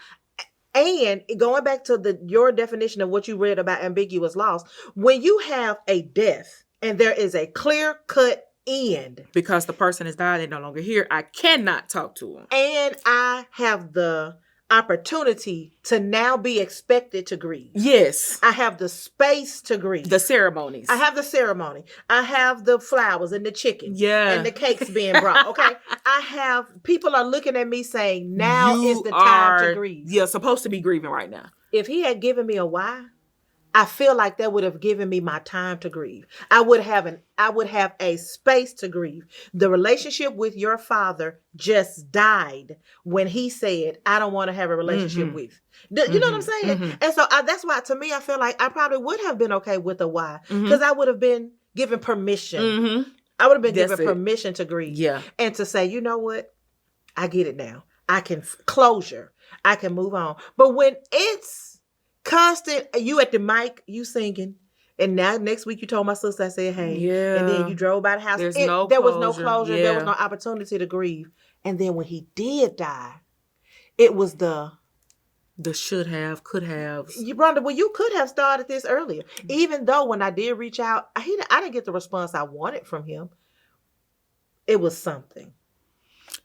And going back to your definition of what you read about ambiguous loss, when you have a death and there is a clear-cut end. Because the person has died, they're no longer here, I cannot talk to them. And I have the opportunity to now be expected to grieve. Yes. I have the space to grieve. The ceremonies. I have the ceremony. I have the flowers and the chicken. Yeah. And the cakes being brought. Okay. I have, people are looking at me saying, now is the time to grieve. You're supposed to be grieving right now. If he had given me a why, I feel like that would have given me my time to grieve. I would have a space to grieve. The relationship with your father just died when he said, I don't want to have a relationship with. You know what I'm saying? And so that's why, to me, I feel like I probably would have been okay with a why, because I would have been given permission. I would have been given permission to grieve. Yeah. And to say, you know what? I get it now. I can closure. I can move on. But when it's constant, you at the mic, you singing, and now next week you told my sister, I said, hey, and then you drove by the house. There was no closure. There was no opportunity to grieve. And then when he did die, it was the should have, could have. Rhonda, well, you could have started this earlier. Even though when I did reach out, I didn't get the response I wanted from him. It was something.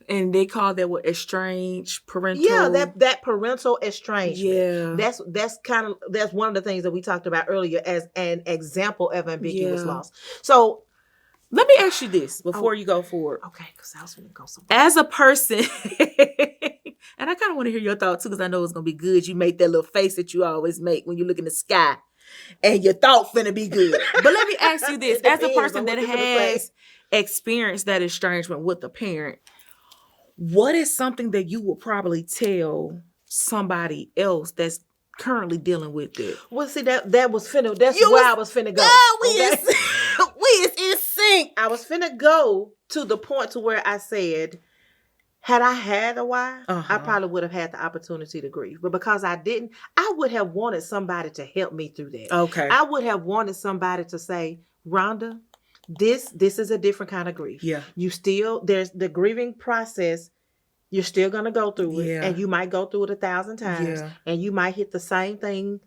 And they call that what, estranged parental. Yeah, that parental estrangement. Yeah, that's one of the things that we talked about earlier as an example of ambiguous loss. So let me ask you this before you go forward. Okay, because I was going to go somewhere. As a person, and I kind of want to hear your thoughts too, because I know it's going to be good. You make that little face that you always make when you look in the sky, and your thought finna be good. But let me ask you this: as a person that has experienced that estrangement with a parent, what is something that you would probably tell somebody else that's currently dealing with it? Well, see, that was finna. That's where I was finna go. We is in sync. I was finna go to the point to where I said, had I had a why, I probably would have had the opportunity to grieve. But because I didn't, I would have wanted somebody to help me through that. Okay. I would have wanted somebody to say, Rhonda, this is a different kind of grief. Yeah. There's the grieving process. You're still going to go through it, and you might go through it 1,000 times, and you might hit the same thing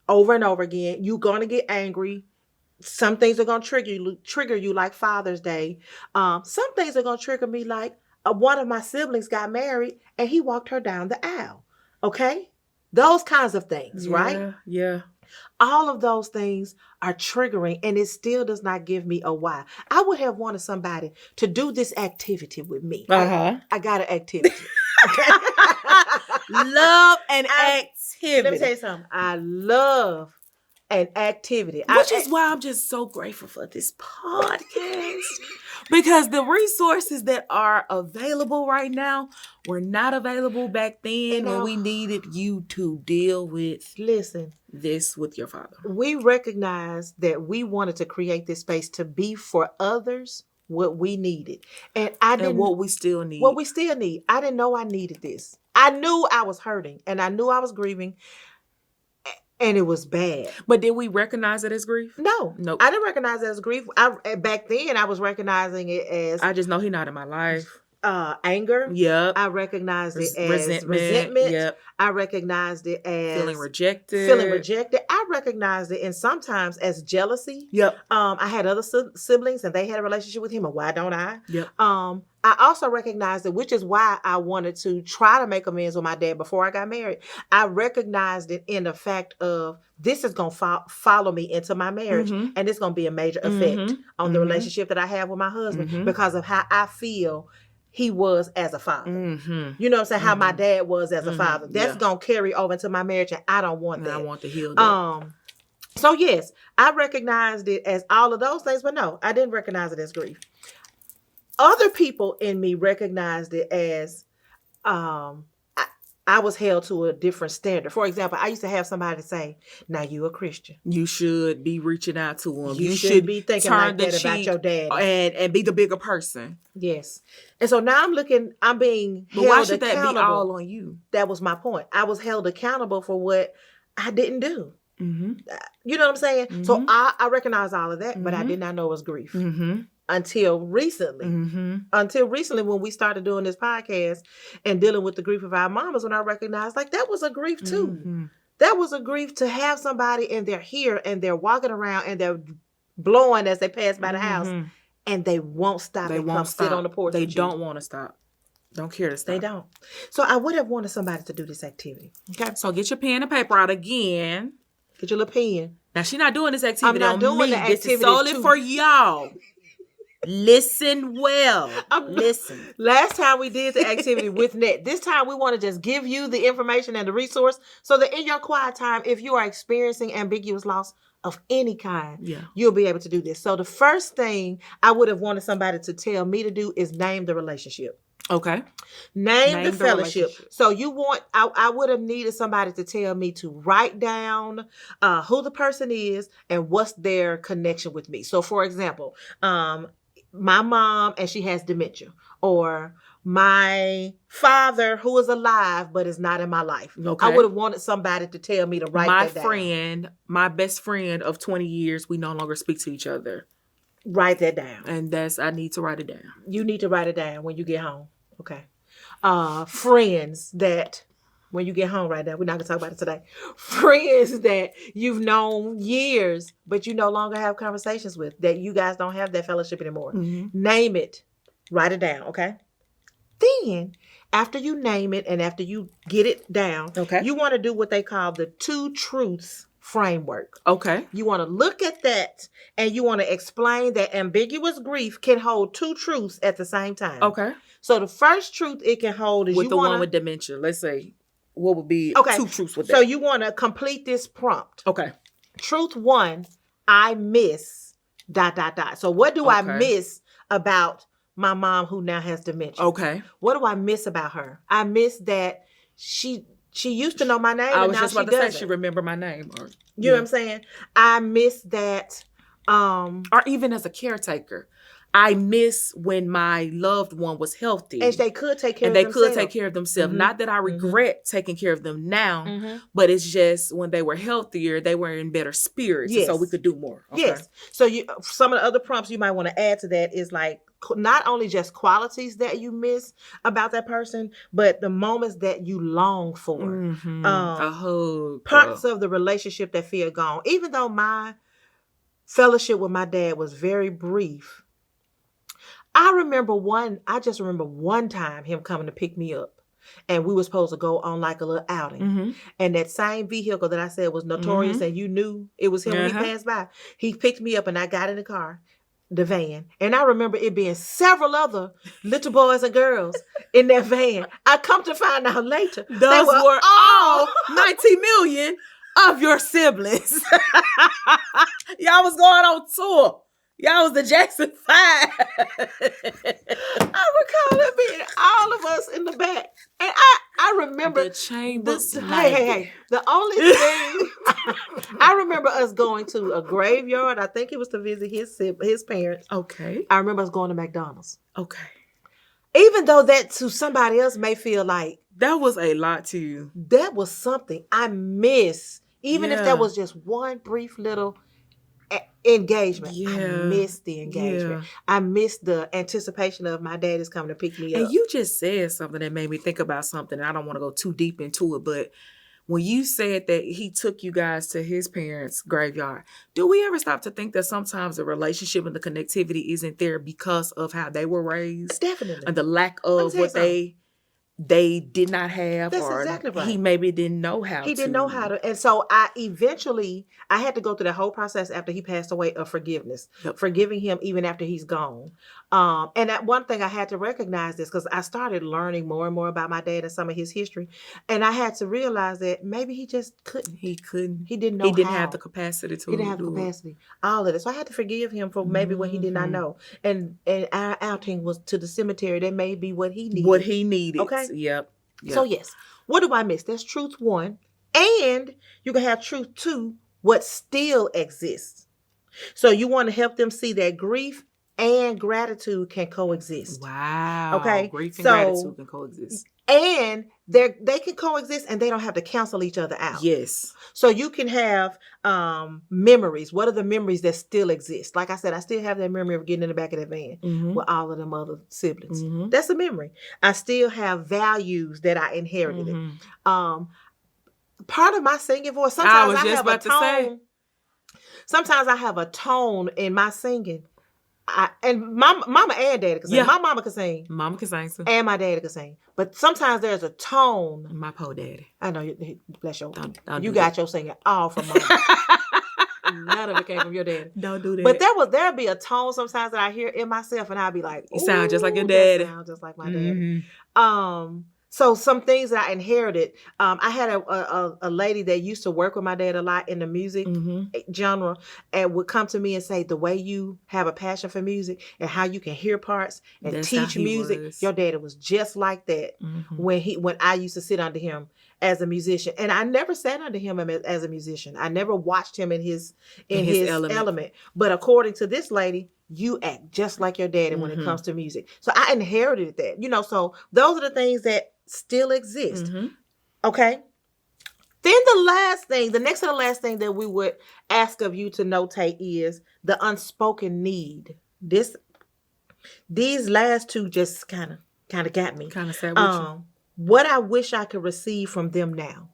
over and over again. You're going to get angry. Some things are going to trigger you like Father's Day. Some things are going to trigger me like one of my siblings got married and he walked her down the aisle. Okay? Those kinds of things, right? Yeah. All of those things are triggering, and it still does not give me a why. I would have wanted somebody to do this activity with me. I got an activity. Okay? Love an activity. Let me tell you something. I love an activity. Which is why I'm just so grateful for this podcast. Because the resources that are available right now were not available back then when we needed you to deal with this with your father. We recognized that we wanted to create this space to be for others what we needed. And what we still need. What we still need. I didn't know I needed this. I knew I was hurting and I knew I was grieving. And it was bad. But did we recognize it as grief? No. Nope. I didn't recognize it as grief. Back then, I was recognizing it as... I just know he's not in my life. anger. Yep. I recognized it as resentment. Yep. I recognized it as feeling rejected. I recognized it, and sometimes as jealousy. Yep. I had other siblings, and they had a relationship with him, and why don't I? Yep. I also recognized it, which is why I wanted to try to make amends with my dad before I got married. I recognized it in the fact of this is going to follow me into my marriage, Mm-hmm. and it's going to be a major effect on the relationship that I have with my husband because of how I feel he was as a father. Mm-hmm. You know what I'm saying? How my dad was as a father. That's Yeah. going to carry over into my marriage, and I don't want that. I want to heal that. So yes, I recognized it as all of those things, but no, I didn't recognize it as grief. Other people in me recognized it as I was held to a different standard. For example, I used to have somebody say, now you a Christian. You should be reaching out to him. You should be thinking like that about your dad. And be the bigger person. Yes. And so now I'm being held accountable. But why should that be all on you? That was my point. I was held accountable for what I didn't do. Mm-hmm. You know what I'm saying? Mm-hmm. So I recognize all of that, but I did not know it was grief. Mm-hmm. Until recently. Mm-hmm. Until recently, when we started doing this podcast and dealing with the grief of our mamas, when I recognized like that was a grief too. Mm-hmm. That was a grief to have somebody and they're here and they're walking around and they're blowing as they pass by the house and they won't stop They and won't come stop. sit on the porch. They with don't you. want to stop. Don't care to stop. They don't. So I would have wanted somebody to do this activity. Okay. So get your pen and paper out again. Get your little pen. Now she's not doing this activity. I'm not doing me. the activity. This is solely for y'all. Listen well. Listen. Last time we did the activity with Net. This time we want to just give you the information and the resource so that in your quiet time, if you are experiencing ambiguous loss of any kind, you'll be able to do this. So the first thing I would have wanted somebody to tell me to do is name the relationship. Okay. Name the fellowship. So I would have needed somebody to tell me to write down who the person is and what's their connection with me. So for example, my mom and she has dementia, or my father who is alive but is not in my life. Okay. I would have wanted somebody to tell me to write that down. My best friend of 20 years, we no longer speak to each other. Write that down. And I need to write it down. You need to write it down when you get home. Okay. Friends that when you get home right now, we're not gonna talk about it today. Friends that you've known years, but you no longer have conversations with, that you guys don't have that fellowship anymore. Mm-hmm. Name it, write it down, okay? Then, after you name it and after you get it down, you want to do what they call the 2 truths framework. Okay. You want to look at that and you want to explain that ambiguous grief can hold 2 truths at the same time. Okay. So the first truth it can hold is with one with dementia. Let's say, what would be 2 truths with that? So you want to complete this prompt. Okay. Truth 1, I miss ... So what do I miss about my mom who now has dementia? Okay. What do I miss about her? I miss that she used to know my name. I was just about to say she remember my name. You know what I'm saying? I miss that. Or even as a caretaker, I miss when my loved one was healthy. And they could take care of themselves. Mm-hmm. Not that I regret taking care of them now, but it's just when they were healthier, they were in better spirits. Yes. So we could do more. Okay. Yes. So some of the other prompts you might want to add to that is like, not only just qualities that you miss about that person, but the moments that you long for. Mm-hmm. Parts of the relationship that feel gone. Even though my fellowship with my dad was very brief, I just remember one time him coming to pick me up, and we were supposed to go on like a little outing. Mm-hmm. And that same vehicle that I said was notorious and you knew it was him when he passed by, he picked me up and I got in the car, the van. And I remember it being several other little boys and girls in that van. I come to find out later, those were all 90 million of your siblings. Y'all was going on tour. Y'all was the Jackson 5. I recall it being all of us in the back. And I remember the chambers. Hey. The only thing I remember us going to a graveyard. I think it was to visit his parents. Okay. I remember us going to McDonald's. Okay. Even though that to somebody else may feel like that was a lot to you. That was something I miss. Even if that was just one brief little engagement. Yeah. I missed the engagement. Yeah. I missed the anticipation of my dad is coming to pick me up. And you just said something that made me think about something. And I don't want to go too deep into it, but when you said that he took you guys to his parents' graveyard, do we ever stop to think that sometimes the relationship and the connectivity isn't there because of how they were raised? Definitely. And the lack of what they did not have. That's or exactly right. He maybe didn't know how to. He didn't know how to. And so I had to go through the whole process after he passed away of forgiveness. Yep. Forgiving him even after he's gone. And that one thing I had to recognize this because I started learning more and more about my dad and some of his history. And I had to realize that maybe he just couldn't. He couldn't. He didn't know He didn't how. have the capacity to. He didn't have the capacity. All of it. So I had to forgive him for maybe what he did not know. And our outing was to the cemetery. That may be what he needed. What he needed. Okay. Yep. So yes, what do I miss? That's truth 1. And you can have truth 2, what still exists. So you want to help them see that grief and gratitude can coexist. Wow. Okay. Grief and gratitude can coexist. And they can coexist and they don't have to cancel each other out. Yes. So you can have memories. What are the memories that still exist? Like I said, I still have that memory of getting in the back of that van with all of them other siblings. Mm-hmm. That's a memory. I still have values that I inherited. Mm-hmm. Part of my singing voice, sometimes I have a tone. Sometimes I have a tone in my singing. And my mama and daddy can sing. Yeah. My mama can sing. Mama can sing too. And my daddy can sing. But sometimes there's a tone. My poor daddy. I know. Bless your. Don't you do got that. your singing all from mama. None of it came from your daddy. Don't do that. But there'll be a tone sometimes that I hear in myself, and I'll be like, "You sound just like your daddy." Sound just like my daddy. So some things that I inherited. I had a lady that used to work with my dad a lot in the music genre, and would come to me and say, the way you have a passion for music and how you can hear parts and teach music, your daddy was just like that when I used to sit under him as a musician. And I never sat under him as a musician. I never watched him in his element. But according to this lady, you act just like your daddy when it comes to music. So I inherited that, so those are the things that still exist. Okay. Then the next to the last thing that we would ask of you to notate is the unspoken need. These last two just kind of got me. Kind of sat with you. What I wish I could receive from them now.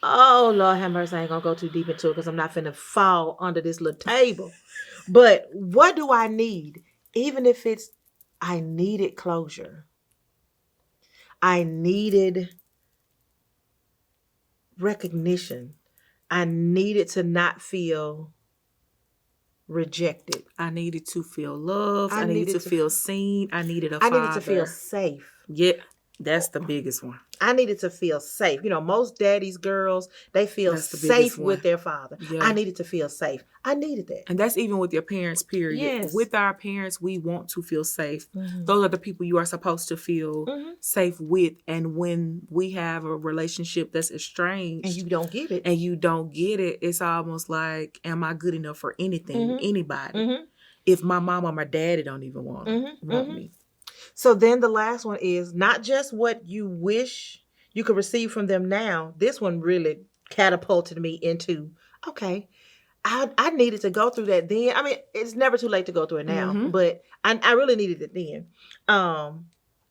Oh, Lord have mercy. I ain't going to go too deep into it because I'm not finna fall under this little table. But what do I need? Even if I needed closure. I needed recognition. I needed to not feel rejected. I needed to feel loved. I needed to feel seen. I needed a father. I needed to feel safe. Yeah, that's the biggest one. I needed to feel safe. Most daddy's girls, they feel safe with their father. Yeah. I needed to feel safe. I needed that. And that's even with your parents, period. Yes. With our parents, we want to feel safe. Those are the people you are supposed to feel safe with. And when we have a relationship that's estranged. And you don't get it. It's almost like, am I good enough for anything, anybody? If my mom or my daddy don't even want me. So then the last one is not just what you wish you could receive from them now. This one really catapulted me into, okay, I needed to go through that then. I mean, it's never too late to go through it now, but I really needed it then.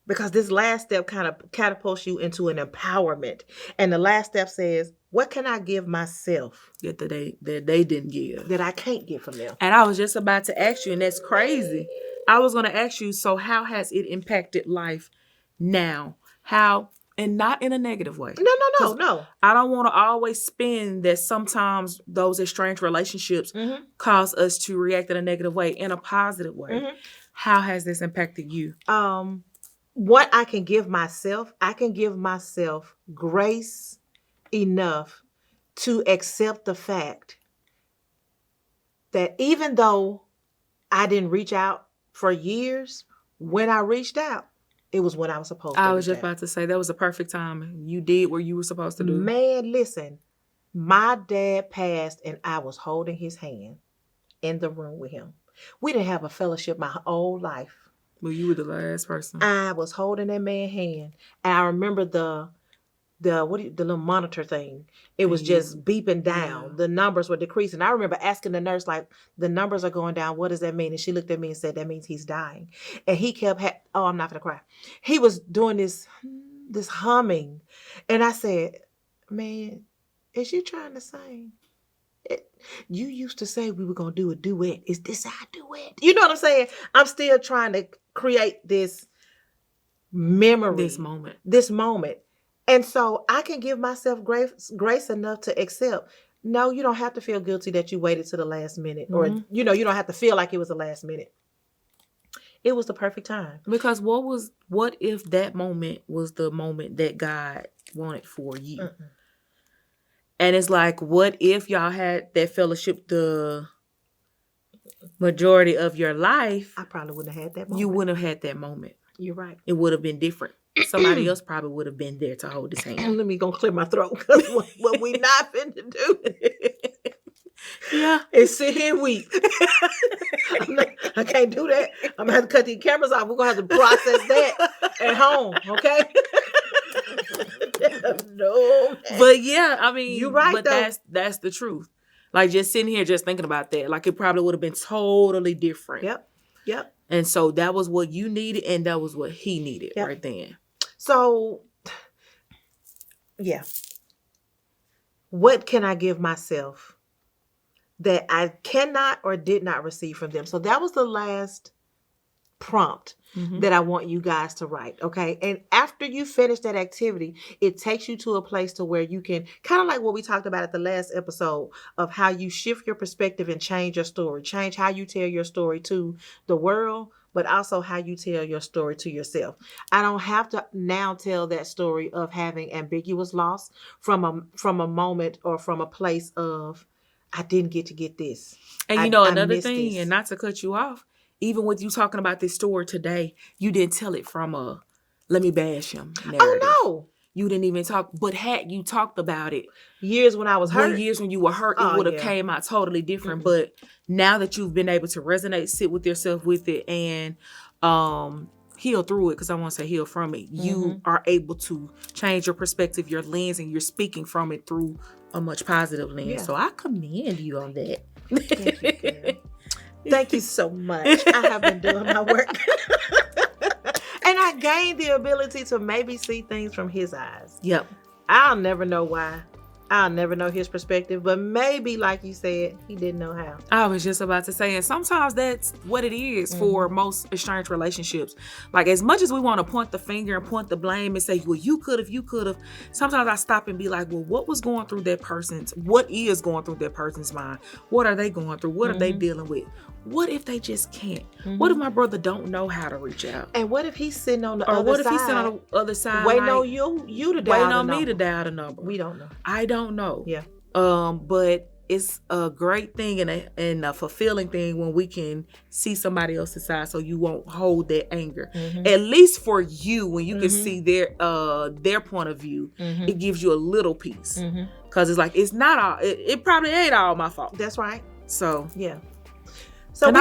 Because this last step kind of catapults you into an empowerment. And the last step says, what can I give myself that they didn't give? That I can't get from them. And I was just about to ask you, and that's crazy. I was going to ask you, so how has it impacted life now? How, and not in a negative way. No. I don't want to always spin that sometimes those estranged relationships cause us to react in a negative way, in a positive way. How has this impacted you? What I can give myself grace enough to accept the fact that even though I didn't reach out for years, when I reached out, it was when I was supposed to. I was just about to say, that was the perfect time. You did what you were supposed to do. Man, listen, my dad passed and I was holding his hand in the room with him. We didn't have a fellowship my whole life. Well, you were the last person. I was holding that man's hand. And I remember the little monitor thing. It was just beeping down. The numbers were decreasing. I remember asking the nurse, like, the numbers are going down. What does that mean? And she looked at me and said, that means he's dying. And he kept, I'm not gonna cry. He was doing this humming. And I said, man, is you trying to sing? You used to say we were gonna do a duet. Is this our duet? You know what I'm saying? I'm still trying to create this memory. This moment. And so I can give myself grace enough to accept, no, you don't have to feel guilty that you waited to the last minute. Or, you don't have to feel like it was the last minute. It was the perfect time. Because what if that moment was the moment that God wanted for you? Mm-mm. And it's like, what if y'all had that fellowship the majority of your life? I probably wouldn't have had that moment. You wouldn't have had that moment. You're right. It would have been different. Somebody else probably would have been there to hold his hand. Let me go clear my throat, because what we not finna do is sit here and weep. I can't do that. I'm gonna have to cut these cameras off. We're gonna have to process that at home, okay? No, man. But yeah, I mean, you're right. But that's the truth. Like, just sitting here, just thinking about that, like, it probably would have been totally different. Yep. And so that was what you needed, and that was what he needed right then. So, yeah. What can I give myself that I cannot or did not receive from them? So that was the last prompt that I want you guys to write, okay? And after you finish that activity, it takes you to a place to where you can, kind of like what we talked about at the last episode, of how you shift your perspective and change your story, change how you tell your story to the world, but also how you tell your story to yourself. I don't have to now tell that story of having ambiguous loss from a moment or from a place of, I didn't get this. And another thing, and not to cut you off, even with you talking about this story today, you didn't tell it from a, let me bash him narrative. Oh, no. You didn't even talk, but had you talked about it years when I was hurt, years when you were hurt, it would have came out totally different. But now that you've been able to resonate, sit with yourself with it, and heal through it, because I want to say heal from it, you are able to change your perspective, your lens, and you're speaking from it through a much positive lens. Yeah. So I commend you on that. Thank you, girl. Thank you so much. I have been doing my work. And I gained the ability to maybe see things from his eyes. Yep. I'll never know why. I'll never know his perspective, but maybe, like you said, he didn't know how. I was just about to say, and sometimes that's what it is for most estranged relationships. Like, as much as we want to point the finger and point the blame and say, well, you could have, sometimes I stop and be like, well, what is going through that person's mind? What are they going through? What are they dealing with? What if they just can't? What if my brother don't know how to reach out? And what if he's sitting on the other side? Or what if he's sitting on the other side? Waiting on you to dial the number. Waiting on me to dial the number. We don't know. I don't know. Yeah. But it's a great thing and a fulfilling thing when we can see somebody else's side, so you won't hold that anger. At least for you, when you can see their point of view, it gives you a little peace. Because it's like, it's not all, it probably ain't all my fault. That's right. So yeah. So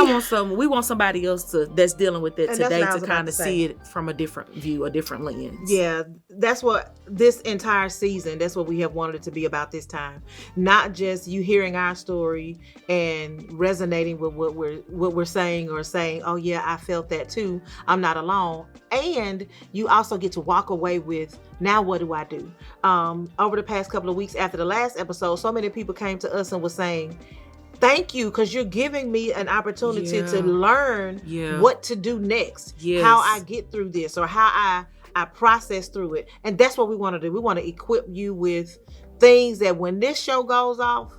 we want somebody else that's dealing with it today to kind of see it from a different view, a different lens. Yeah, that's what this entire season, that's what we have wanted it to be about this time. Not just you hearing our story and resonating with what we're saying, or saying, oh yeah, I felt that too, I'm not alone. And you also get to walk away with, now what do I do? Over the past couple of weeks after the last episode, so many people came to us and were saying, thank you, because you're giving me an opportunity to learn what to do next, how I get through this, or how I process through it. And that's what we want to do. We want to equip you with things that when this show goes off,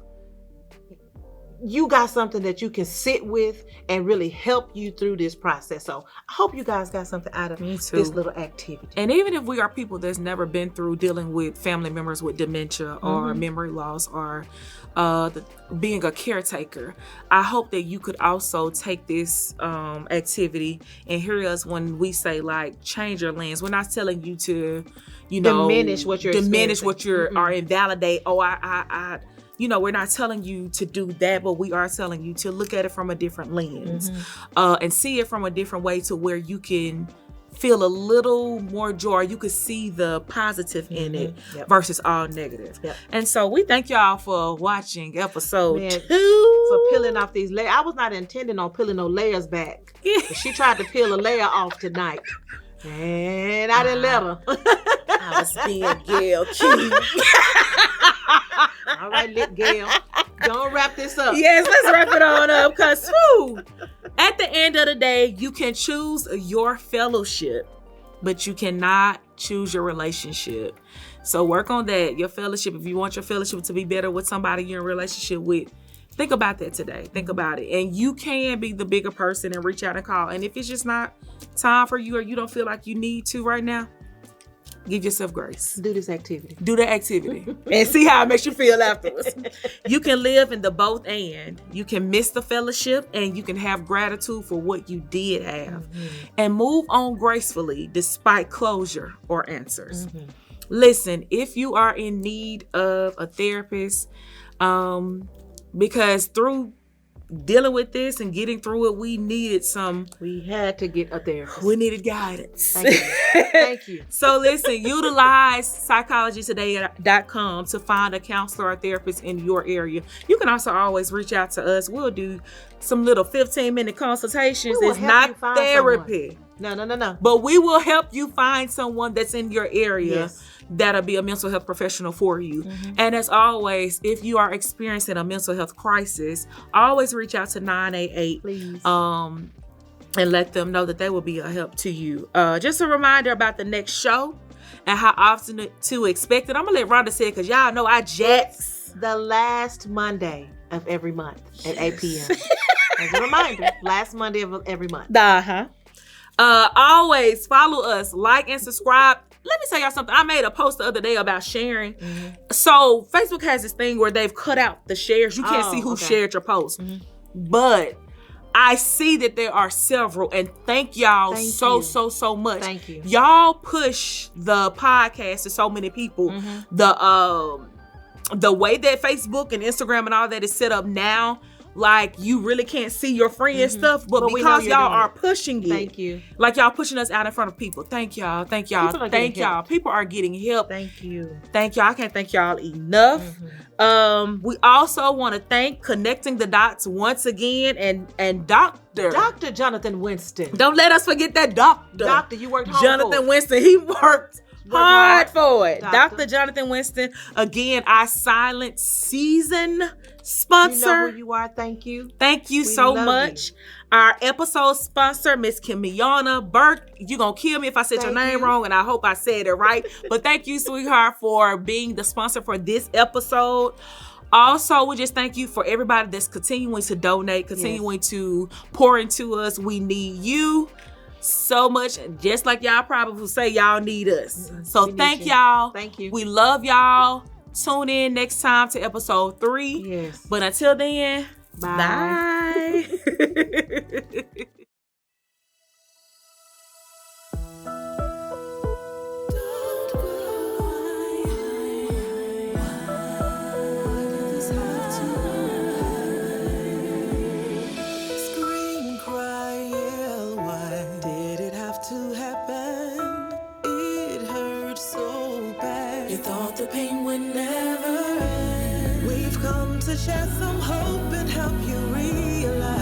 you got something that you can sit with and really help you through this process. So I hope you guys got something out of this little activity. And even if we are people that's never been through dealing with family members with dementia or memory loss or being a caretaker, I hope that you could also take this activity and hear us when we say, like, change your lens. We're not telling you to, diminish what you're or invalidate. Oh, I we're not telling you to do that, but we are telling you to look at it from a different lens and see it from a different way, to where you can feel a little more joy. You could see the positive in it versus all negative. Yep. And so we thank y'all for watching episode 2. For peeling off these layers. I was not intending on peeling no layers back. But she tried to peel a layer off tonight. And I didn't let her. I was being Gail Key. All right, Gail. Don't wrap this up. Yes, let's wrap it on up. Because at the end of the day, you can choose your fellowship, but you cannot choose your relationship. So work on that. Your fellowship, if you want your fellowship to be better with somebody you're in a relationship with, think about that today. Think about it. And you can be the bigger person and reach out and call. And if it's just not time for you or you don't feel like you need to right now, give yourself grace. Do this activity. Do the activity and see how it makes you feel afterwards. You can live in the both and. You can miss the fellowship and you can have gratitude for what you did have and move on gracefully despite closure or answers. Listen, if you are in need of a therapist, because through dealing with this and getting through it, we had to get a therapist. We needed guidance. Thank you. Thank you. So listen, utilize psychologytoday.com to find a counselor or therapist in your area. You can also always reach out to us. We'll do some little 15-minute consultations. It's not therapy. No. But we will help you find someone that's in your area that'll be a mental health professional for you. And as always, if you are experiencing a mental health crisis, always reach out to 988. Please. And let them know that they will be a help to you. Just a reminder about the next show and how often to expect it. I'm gonna let Rhonda say it because y'all know I jacks. The last Monday of every month at 8 p.m. As a reminder, last Monday of every month. Always follow us, like and subscribe. Let me tell y'all something. I made a post the other day about sharing. So Facebook has this thing where they've cut out the shares. You can't see who shared your post. But I see that there are several, and thank y'all so much. Thank you. Y'all push the podcast to so many people. The way that Facebook and Instagram and all that is set up now, like you really can't see your friends' stuff, but because y'all are pushing it, thank you. Like y'all pushing us out in front of people. Thank y'all. Thank y'all. Thank y'all. People are getting help. Thank you. Thank y'all. I can't thank y'all enough. We also want to thank Connecting the Dots once again and Dr. Jonathan Winston. Don't let us forget that doctor. Doctor, you worked hard Jonathan Winston, he worked hard for it. Dr. Jonathan Winston, again, our silent season sponsor. You know who you are. Thank you. Thank you so much. Our episode sponsor, Miss Kimiana Burke. You're going to kill me if I said your name wrong, and I hope I said it right. But thank you, sweetheart, for being the sponsor for this episode. Also, we just thank you for everybody that's continuing to donate, continuing to pour into us. We need you so much, just like y'all probably say y'all need us. So thank y'all. Thank you. We love y'all. Tune in next time to episode 3. Yes. But until then, bye. The pain would never end. We've come to share some hope and help you realize